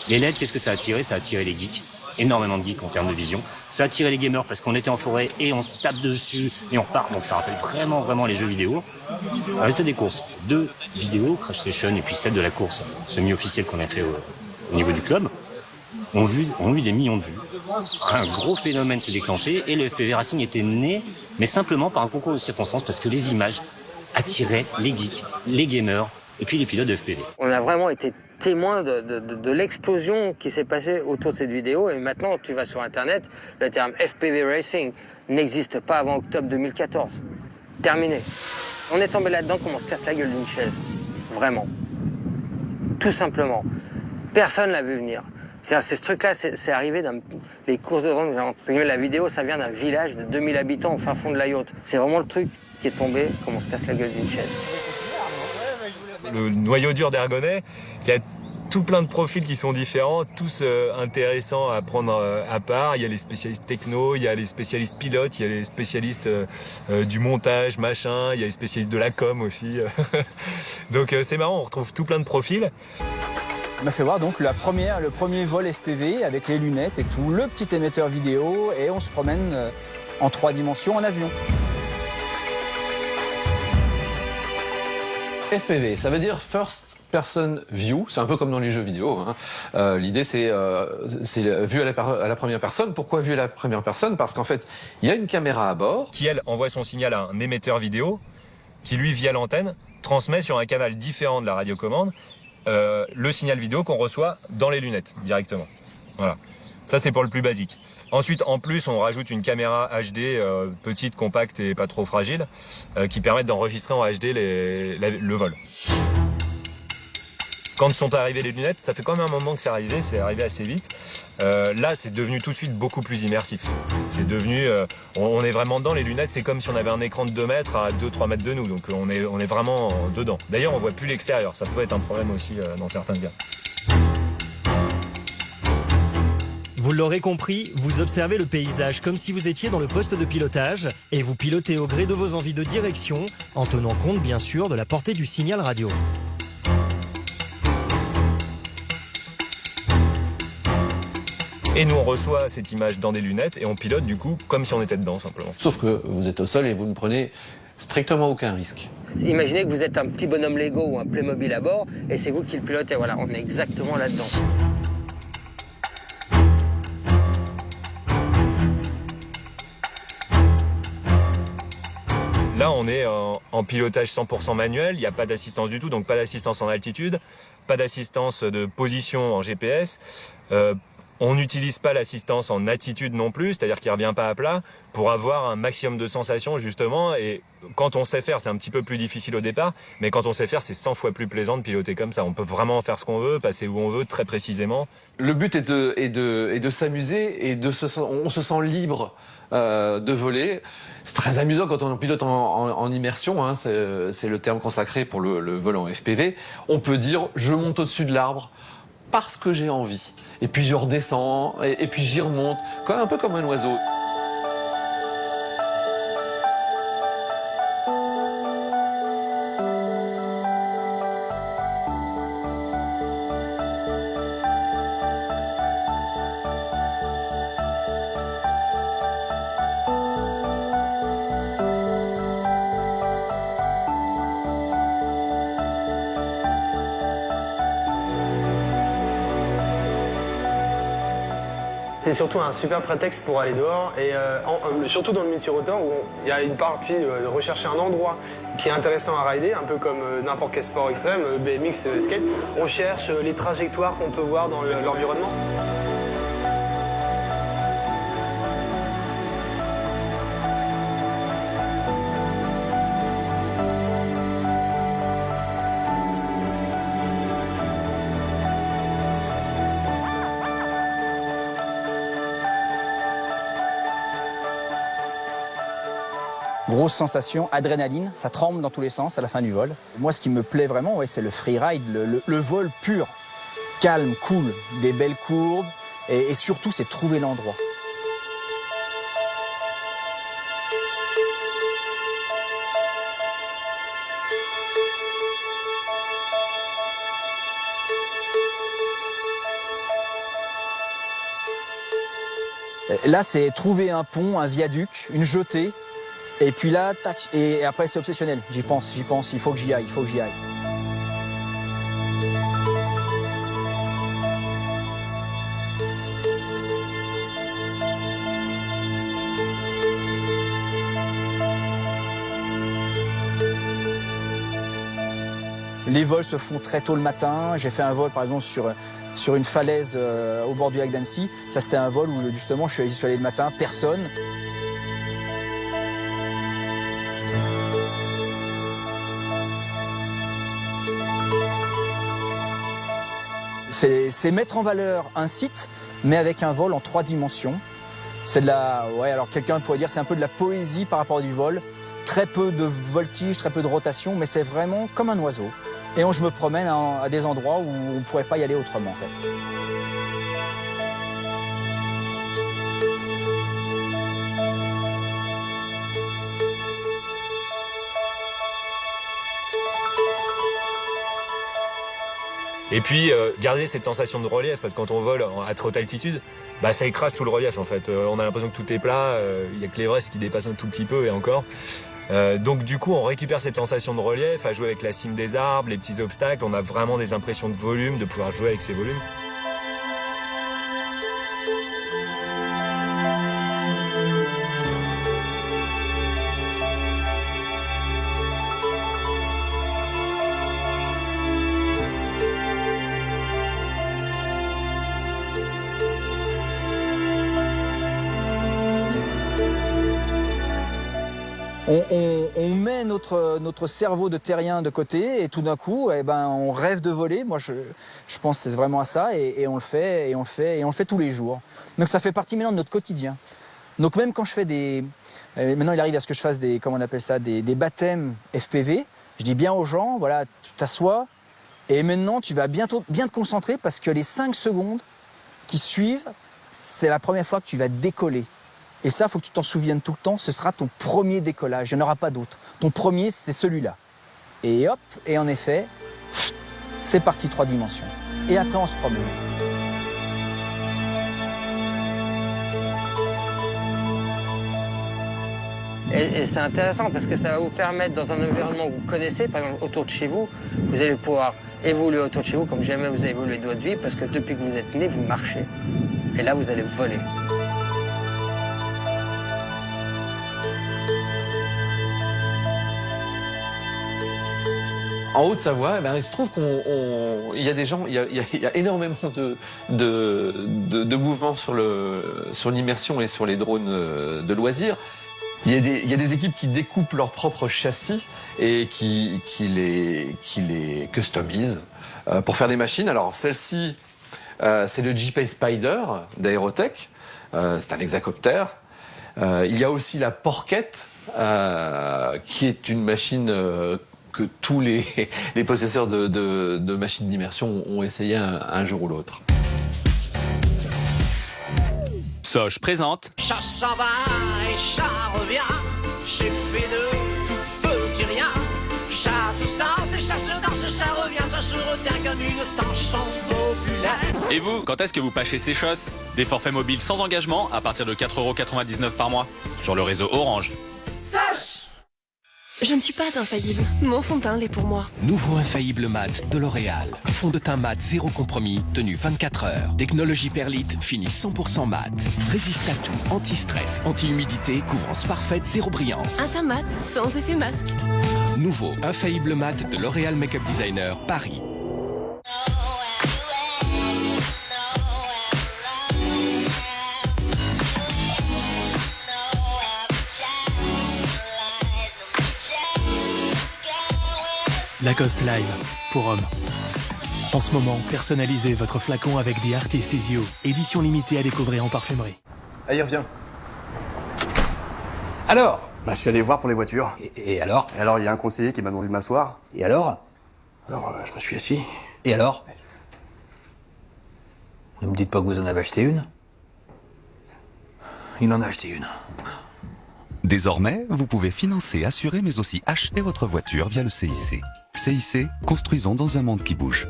Les LED, qu'est-ce que ça a attiré? Ça a attiré les geeks. Énormément de geeks en termes de vision. Ça a attiré les gamers parce qu'on était en forêt et on se tape dessus et on repart. Donc ça rappelle vraiment les jeux vidéo. Résultat des courses. 2 vidéos, Crash Station et puis celle de la course semi-officielle qu'on a fait au niveau du club, ont eu des millions de vues. Un gros phénomène s'est déclenché et le FPV Racing était né, mais simplement par un concours de circonstances parce que les images attiraient les geeks, les gamers et puis les pilotes de FPV. On a vraiment été témoin de l'explosion qui s'est passée autour de cette vidéo. Et maintenant, tu vas sur Internet, le terme FPV Racing n'existe pas avant octobre 2014. Terminé. On est tombé là-dedans comme on se casse la gueule d'une chaise. Vraiment. Tout simplement. Personne l'a vu venir. C'est ce truc-là, c'est arrivé dans les courses de drone. La vidéo, ça vient d'un village de 2000 habitants au fin fond de la Yacht. C'est vraiment le truc qui est tombé comme on se casse la gueule d'une chaise. Le noyau dur d'Argonay, il y a tout plein de profils qui sont différents, tous intéressants à prendre à part. Il y a les spécialistes techno, il y a les spécialistes pilotes, il y a les spécialistes du montage, machin, il y a les spécialistes de la com aussi. Donc c'est marrant, on retrouve tout plein de profils. On m'a fait voir donc le premier vol FPV avec les lunettes et tout, le petit émetteur vidéo, et on se promène en 3 dimensions en avion. FPV, ça veut dire First Person View, c'est un peu comme dans les jeux vidéo. Hein. L'idée, c'est vue à la première personne. Pourquoi vue à la première personne? Parce qu'en fait, il y a une caméra à bord. Qui, elle, envoie son signal à un émetteur vidéo, qui, lui, via l'antenne, transmet sur un canal différent de la radiocommande le signal vidéo qu'on reçoit dans les lunettes, directement. Voilà. Ça, c'est pour le plus basique. Ensuite, en plus, on rajoute une caméra HD petite, compacte et pas trop fragile qui permettent d'enregistrer en HD le vol. Quand sont arrivées les lunettes, ça fait quand même un moment que c'est arrivé assez vite. Là, c'est devenu tout de suite beaucoup plus immersif. C'est devenu, on est vraiment dedans, les lunettes, c'est comme si on avait un écran de 2 mètres à 2-3 mètres de nous, donc on est vraiment dedans. D'ailleurs, on voit plus l'extérieur, ça peut être un problème aussi dans certains cas. Vous l'aurez compris, vous observez le paysage comme si vous étiez dans le poste de pilotage et vous pilotez au gré de vos envies de direction en tenant compte bien sûr de la portée du signal radio. Et nous, on reçoit cette image dans des lunettes et on pilote du coup comme si on était dedans simplement. Sauf que vous êtes au sol et vous ne prenez strictement aucun risque. Imaginez que vous êtes un petit bonhomme Lego ou un Playmobil à bord et c'est vous qui le pilotez. Voilà, on est exactement là-dedans. Là, on est en pilotage 100% manuel, il n'y a pas d'assistance du tout, donc pas d'assistance en altitude, pas d'assistance de position en GPS. On n'utilise pas l'assistance en attitude non plus, c'est-à-dire qu'il ne revient pas à plat, pour avoir un maximum de sensations justement. Et quand on sait faire, c'est un petit peu plus difficile au départ, mais quand on sait faire, c'est 100 fois plus plaisant de piloter comme ça. On peut vraiment faire ce qu'on veut, passer où on veut, très précisément. Le but est de s'amuser et on se sent libre de voler. C'est très amusant quand on pilote en immersion, hein, c'est le terme consacré pour le vol en FPV. On peut dire « je monte au-dessus de l'arbre ». Parce que j'ai envie. Et puis je redescends, et puis j'y remonte, un peu comme un oiseau. C'est surtout un super prétexte pour aller dehors et surtout dans le multirotor où il y a une partie de rechercher un endroit qui est intéressant à rider, un peu comme n'importe quel sport extrême, BMX, skate. On cherche les trajectoires qu'on peut voir dans l'environnement. Grosse sensation, adrénaline, ça tremble dans tous les sens à la fin du vol. Moi, ce qui me plaît vraiment, c'est le freeride, le vol pur. Calme, cool, des belles courbes, et surtout, c'est trouver l'endroit. Là, c'est trouver un pont, un viaduc, une jetée. Et puis là, tac, et après c'est obsessionnel. J'y pense, il faut que j'y aille, Les vols se font très tôt le matin. J'ai fait un vol par exemple sur une falaise au bord du lac d'Annecy. Ça c'était un vol où justement je suis allé le matin, personne. C'est mettre en valeur un site, mais avec un vol en 3 dimensions. C'est de la... Ouais, alors quelqu'un pourrait dire c'est un peu de la poésie par rapport du vol. Très peu de voltige, très peu de rotation, mais c'est vraiment comme un oiseau. Et je me promène à des endroits où on ne pourrait pas y aller autrement, en fait. Et puis, garder cette sensation de relief, parce que quand on vole à trop haute altitude, ça écrase tout le relief en fait. On a l'impression que tout est plat, il n'y a que l'Everest qui dépasse un tout petit peu et encore. Donc du coup, on récupère cette sensation de relief, à jouer avec la cime des arbres, les petits obstacles, on a vraiment des impressions de volume, de pouvoir jouer avec ces volumes. On met notre cerveau de terrien de côté et tout d'un coup, on rêve de voler. Moi, je pense que c'est vraiment à ça et on le fait tous les jours. Donc ça fait partie maintenant de notre quotidien. Donc même quand je fais maintenant il arrive à ce que je fasse des baptêmes FPV, je dis bien aux gens, voilà, tu t'assois et maintenant tu vas bientôt bien te concentrer parce que les 5 secondes qui suivent, c'est la première fois que tu vas décoller. Et ça, il faut que tu t'en souviennes tout le temps, ce sera ton premier décollage, il n'y en aura pas d'autre. Ton premier, c'est celui-là. Et hop, et en effet, c'est parti 3 dimensions. Et après, on se promène. Et c'est intéressant parce que ça va vous permettre, dans un environnement que vous connaissez, par exemple autour de chez vous, vous allez pouvoir évoluer autour de chez vous comme jamais vous avez évolué de votre vie, parce que depuis que vous êtes né, vous marchez. Et là, vous allez voler. En Haute-Savoie, eh ben, il se trouve qu'il y a des gens, il y a énormément de mouvements sur l'immersion et sur les drones de loisirs. Il y a des équipes qui découpent leurs propres châssis et qui les customisent pour faire des machines. Alors celle-ci, c'est le JP Spider d'Aerotech. C'est un hexacoptère. Il y a aussi la Porquette, qui est une machine que tous les possesseurs de machines d'immersion ont essayé un jour ou l'autre. Soch présente Chat s'en va et chat revient. J'ai fait de tout petit rien. Chat se sent et chat se danse, chat revient, chat se retient comme une chanson populaire. Et vous, quand est-ce que vous pâchez ces choses? Des forfaits mobiles sans engagement à partir de 4,99 € par mois sur le réseau Orange. Soch! Je ne suis pas infaillible. Mon fond de teint l'est pour moi. Nouveau infaillible mat de L'Oréal. Fond de teint mat zéro compromis, tenu 24 heures. Technologie perlite, fini 100% mat. Résiste à tout, anti-stress, anti-humidité, couvrance parfaite, zéro brillance. Un teint mat, sans effet masque. Nouveau infaillible mat de L'Oréal Makeup Designer, Paris. Lacoste Live, pour hommes. En ce moment, personnalisez votre flacon avec The Artist Is You, édition limitée à découvrir en parfumerie. Allez, reviens. Alors? Je suis allé voir pour les voitures. Et alors? Et alors, il y a un conseiller qui m'a demandé de m'asseoir. Et alors? Alors, je me suis assis. Et alors? Ne me dites pas que vous en avez acheté une? Il en a acheté une. Désormais, vous pouvez financer, assurer, mais aussi acheter votre voiture via le CIC. CIC, construisons dans un monde qui bouge.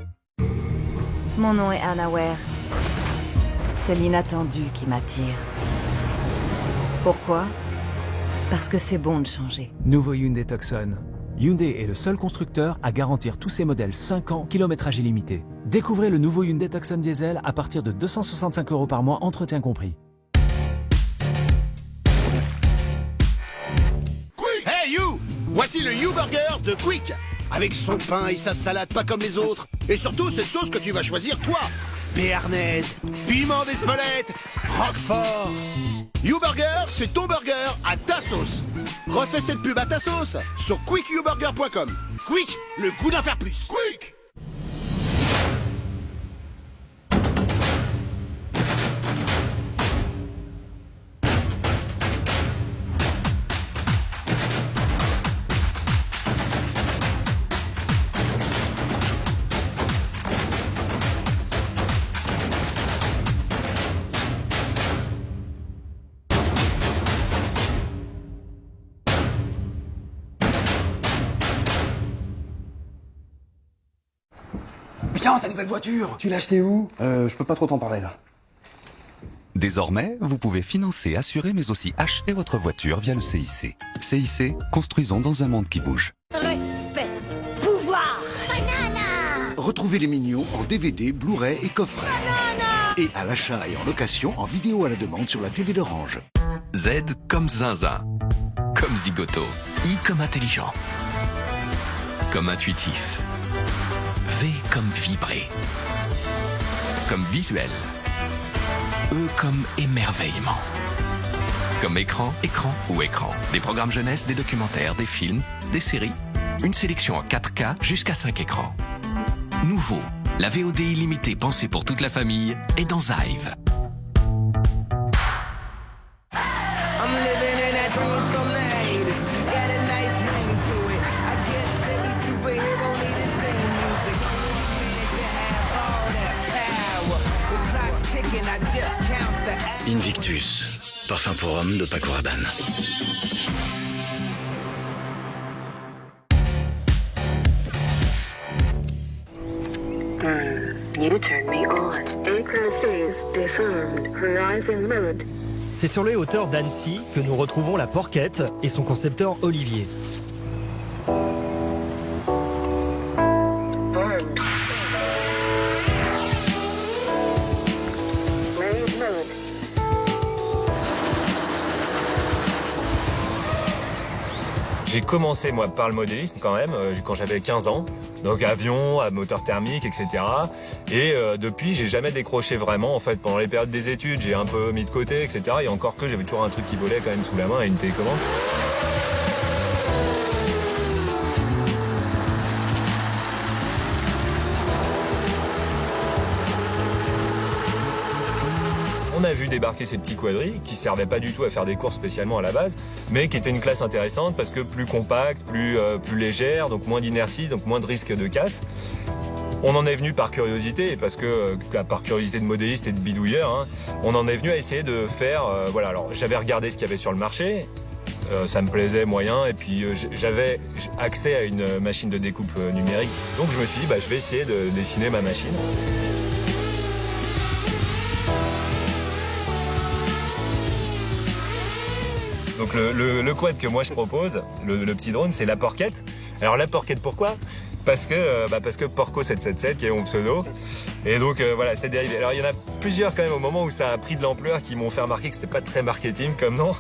Mon nom est Anna Ware. C'est l'inattendu qui m'attire. Pourquoi? Parce que c'est bon de changer. Nouveau Hyundai Tucson. Hyundai est le seul constructeur à garantir tous ses modèles 5 ans, kilométrage illimité. Découvrez le nouveau Hyundai Tucson Diesel à partir de 265 € par mois, entretien compris. Hey you! Voici le You Burger de Quick! Avec son pain et sa salade pas comme les autres. Et surtout cette sauce que tu vas choisir toi! Béarnaise, piment d'Espelette, Roquefort. You Burger, c'est ton burger à ta sauce. Refais cette pub à ta sauce sur quickyouburger.com. Quick, le goût d'en faire plus. Quick! Bien, ta nouvelle voiture! Tu l'as achetée où? Je peux pas trop t'en parler là. Désormais, vous pouvez financer, assurer, mais aussi acheter votre voiture via le CIC. CIC, construisons dans un monde qui bouge. Respect, pouvoir, banana. Retrouvez les mignons en DVD, Blu-ray et coffret. Banana. Et à l'achat et en location en vidéo à la demande sur la TV d'Orange. Z comme zinzin, comme zigoto, I comme intelligent, comme intuitif, V comme vibrer, comme visuel, E comme émerveillement, comme écran, écran ou écran. Des programmes jeunesse, des documentaires, des films, des séries. Une sélection en 4K jusqu'à 5 écrans. Nouveau, la VOD illimitée pensée pour toute la famille est dans Zive. I'm living in that dream from the haters. Got a nice ring to it. I guess every superhero need his theme music. Man should have all that power. The clock's ticking. Invictus, parfum pour homme de Paco Rabanne. You turn me on. Aircraft is disarmed. Horizon mode. C'est sur les hauteurs d'Annecy que nous retrouvons la Porquette et son concepteur Olivier. J'ai commencé moi par le modélisme quand même, quand j'avais 15 ans. Donc avion, à moteur thermique, etc. Et depuis, j'ai jamais décroché vraiment. En fait, pendant les périodes des études, j'ai un peu mis de côté, etc. Et encore que j'avais toujours un truc qui volait quand même sous la main et une télécommande. On a vu débarquer ces petits quadris qui servaient pas du tout à faire des courses spécialement à la base, mais qui étaient une classe intéressante parce que plus compacte, plus légère, donc moins d'inertie, donc moins de risque de casse. On en est venu par curiosité, parce que par curiosité de modéliste et de bidouilleur, hein, on en est venu à essayer de faire. Voilà, alors j'avais regardé ce qu'il y avait sur le marché. Ça me plaisait moyen et puis j'avais accès à une machine de découpe numérique. Donc je me suis dit, je vais essayer de dessiner ma machine. Donc le quad que moi je propose, le petit drone, c'est la Porquette. Alors la Porquette pourquoi ? Parce que Porco 777 qui est mon pseudo. Et donc voilà, c'est dérivé. Alors il y en a plusieurs quand même au moment où ça a pris de l'ampleur qui m'ont fait remarquer que c'était pas très marketing comme nom.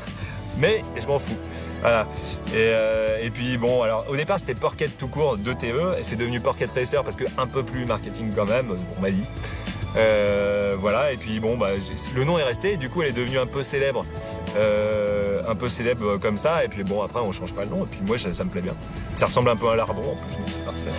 Mais je m'en fous. Voilà. Et puis bon, alors au départ c'était Porquette tout court 2TE et c'est devenu Porquette Racer parce que un peu plus marketing quand même, on m'a dit. Voilà, et puis bon, le nom est resté et du coup elle est devenue un peu célèbre comme ça. Et puis bon, après on change pas le nom et puis moi ça me plaît bien. Ça ressemble un peu à un lardon en plus, donc c'est parfait.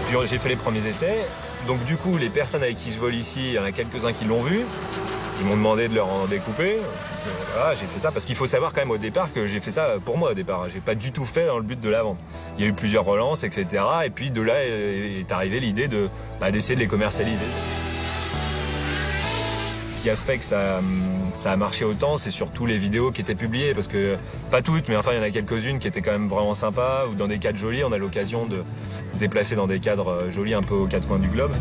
Puis j'ai fait les premiers essais, donc du coup les personnes avec qui je vole ici, il y en a quelques-uns qui l'ont vu, ils m'ont demandé de leur en découper. Voilà, j'ai fait ça parce qu'il faut savoir quand même au départ que j'ai fait ça pour moi au départ. J'ai pas du tout fait dans le but de la vente. Il y a eu plusieurs relances, etc. Et puis de là est arrivée l'idée d'essayer de les commercialiser. Ce qui a fait que ça a marché autant, c'est surtout les vidéos qui étaient publiées, parce que, pas toutes, mais enfin il y en a quelques-unes qui étaient quand même vraiment sympas, ou dans des cadres jolis, on a l'occasion de se déplacer dans des cadres jolis un peu aux quatre coins du globe.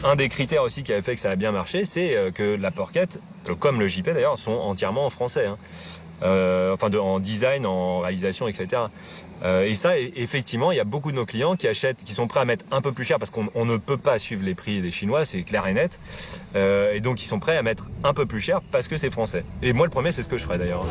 Un des critères aussi qui avait fait que ça a bien marché, c'est que la Porquette, comme le JP d'ailleurs, sont entièrement en français. En design, en réalisation, etc. Et ça, effectivement, il y a beaucoup de nos clients qui achètent, qui sont prêts à mettre un peu plus cher parce qu'on ne peut pas suivre les prix des Chinois, c'est clair et net. Et donc, ils sont prêts à mettre un peu plus cher parce que c'est français. Et moi, le premier, c'est ce que je ferais d'ailleurs.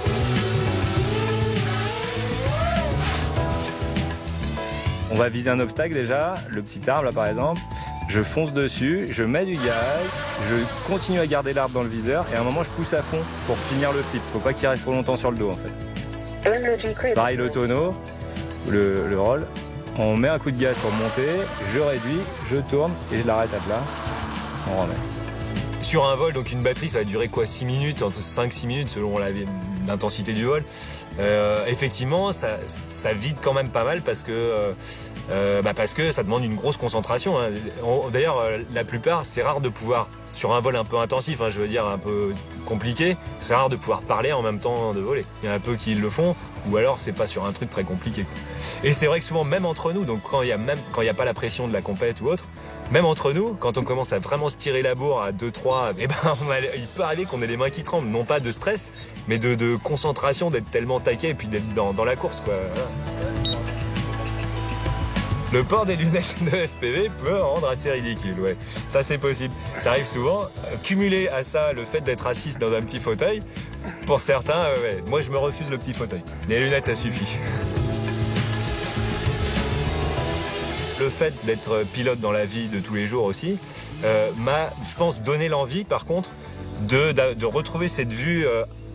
On va viser un obstacle déjà, le petit arbre là par exemple. Je fonce dessus, je mets du gaz, je continue à garder l'arbre dans le viseur et à un moment je pousse à fond pour finir le flip. Faut pas qu'il reste trop longtemps sur le dos en fait. Pareil le tonneau, le roll. On met un coup de gaz pour monter, je réduis, je tourne et je l'arrête à plat. On remet. Sur un vol, donc une batterie, ça va durer quoi, 6 minutes, entre 5-6 minutes selon l'intensité du vol. Effectivement, ça vide quand même pas mal parce que ça demande une grosse concentration. D'ailleurs, la plupart, c'est rare de pouvoir, sur un vol un peu intensif, je veux dire un peu compliqué, c'est rare de pouvoir parler en même temps de voler. Il y en a peu qui le font, ou alors c'est pas sur un truc très compliqué. Et c'est vrai que souvent, même entre nous, donc quand il y a pas la pression de la compète ou autre, Même entre nous, quand on commence à vraiment se tirer la bourre à 2-3, il peut arriver qu'on ait les mains qui tremblent, non pas de stress, mais de concentration, d'être tellement taqué et puis d'être dans la course, quoi. Le port des lunettes de FPV peut rendre assez ridicule, ouais. Ça, c'est possible. Ça arrive souvent. Cumulé à ça, le fait d'être assis dans un petit fauteuil, pour certains, ouais. Moi, je me refuse le petit fauteuil. Les lunettes, ça suffit. Le fait d'être pilote dans la vie de tous les jours aussi m'a, je pense, donné l'envie, par contre, de retrouver cette vue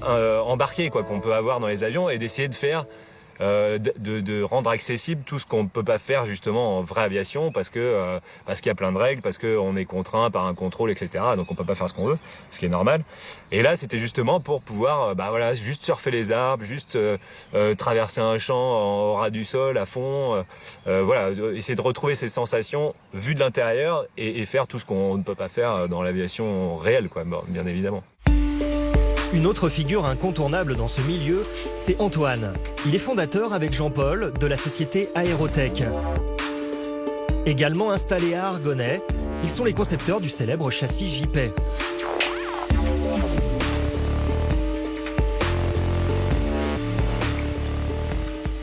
embarquée quoi, qu'on peut avoir dans les avions et d'essayer de faire, de rendre accessible tout ce qu'on ne peut pas faire justement en vraie aviation parce qu'il y a plein de règles, parce qu'on est contraint par un contrôle, etc. Donc on ne peut pas faire ce qu'on veut, ce qui est normal. Et là, c'était justement pour pouvoir juste surfer les arbres, juste traverser un champ au ras du sol, à fond. Essayer de retrouver ces sensations vues de l'intérieur et faire tout ce qu'on ne peut pas faire dans l'aviation réelle, quoi, bien évidemment. Une autre figure incontournable dans ce milieu, c'est Antoine. Il est fondateur avec Jean-Paul de la société Aérotech. Également installés à Argonay, ils sont les concepteurs du célèbre châssis J-Pay.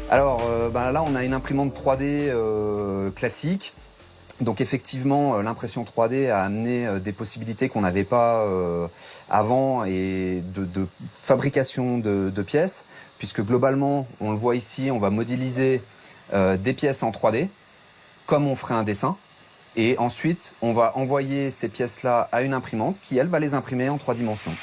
Alors là, on a une imprimante 3D classique. Donc effectivement, l'impression 3D a amené des possibilités qu'on n'avait pas avant et de fabrication de pièces, puisque globalement, on le voit ici, on va modéliser des pièces en 3D, comme on ferait un dessin, et ensuite, on va envoyer ces pièces-là à une imprimante qui, elle, va les imprimer en 3 dimensions.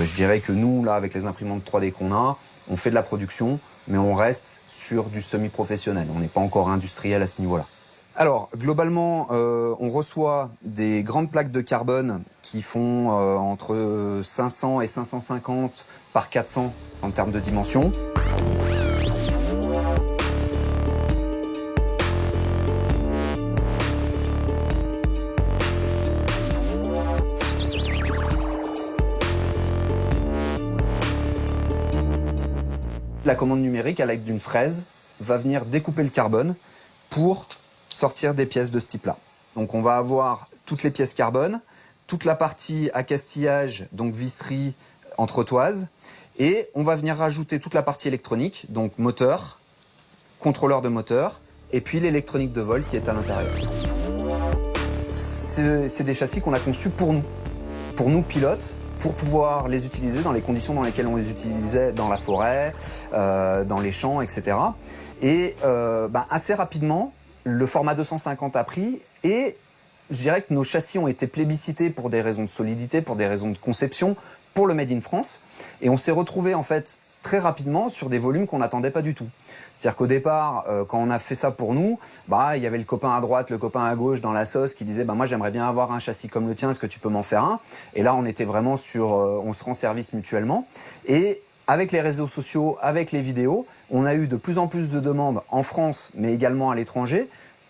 Je dirais que nous, là, avec les imprimantes 3D qu'on a, on fait de la production, mais on reste sur du semi-professionnel. On n'est pas encore industriel à ce niveau-là. Alors, globalement, on reçoit des grandes plaques de carbone qui font entre 500 et 550 par 400 en termes de dimension. La commande numérique, avec d'une fraise, va venir découper le carbone pour sortir des pièces de ce type-là. Donc on va avoir toutes les pièces carbone, toute la partie accastillage, donc visserie, entretoise, et on va venir rajouter toute la partie électronique, donc moteur, contrôleur de moteur, et puis l'électronique de vol qui est à l'intérieur. C'est des châssis qu'on a conçus pour nous pilotes, pour pouvoir les utiliser dans les conditions dans lesquelles on les utilisait dans la forêt, dans les champs, etc. Et assez rapidement, le format 250 a pris et je dirais que nos châssis ont été plébiscités pour des raisons de solidité, pour des raisons de conception, pour le Made in France. Et on s'est retrouvé en fait très rapidement sur des volumes qu'on n'attendait pas du tout. C'est-à-dire qu'au départ, quand on a fait ça pour nous, il y avait le copain à droite, le copain à gauche dans la sauce qui disait moi j'aimerais bien avoir un châssis comme le tien, est-ce que tu peux m'en faire un? Et là on était vraiment sur, on se rend service mutuellement. Et avec les réseaux sociaux, avec les vidéos, on a eu de plus en plus de demandes en France, mais également à l'étranger,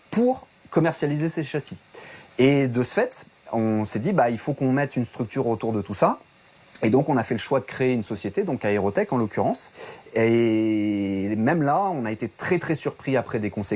pour commercialiser ces châssis. Et de ce fait, on s'est dit, il faut qu'on mette une structure autour de tout ça. Et donc, on a fait le choix de créer une société, donc Aérotech en l'occurrence. Et même là, on a été très très surpris après des conséquences.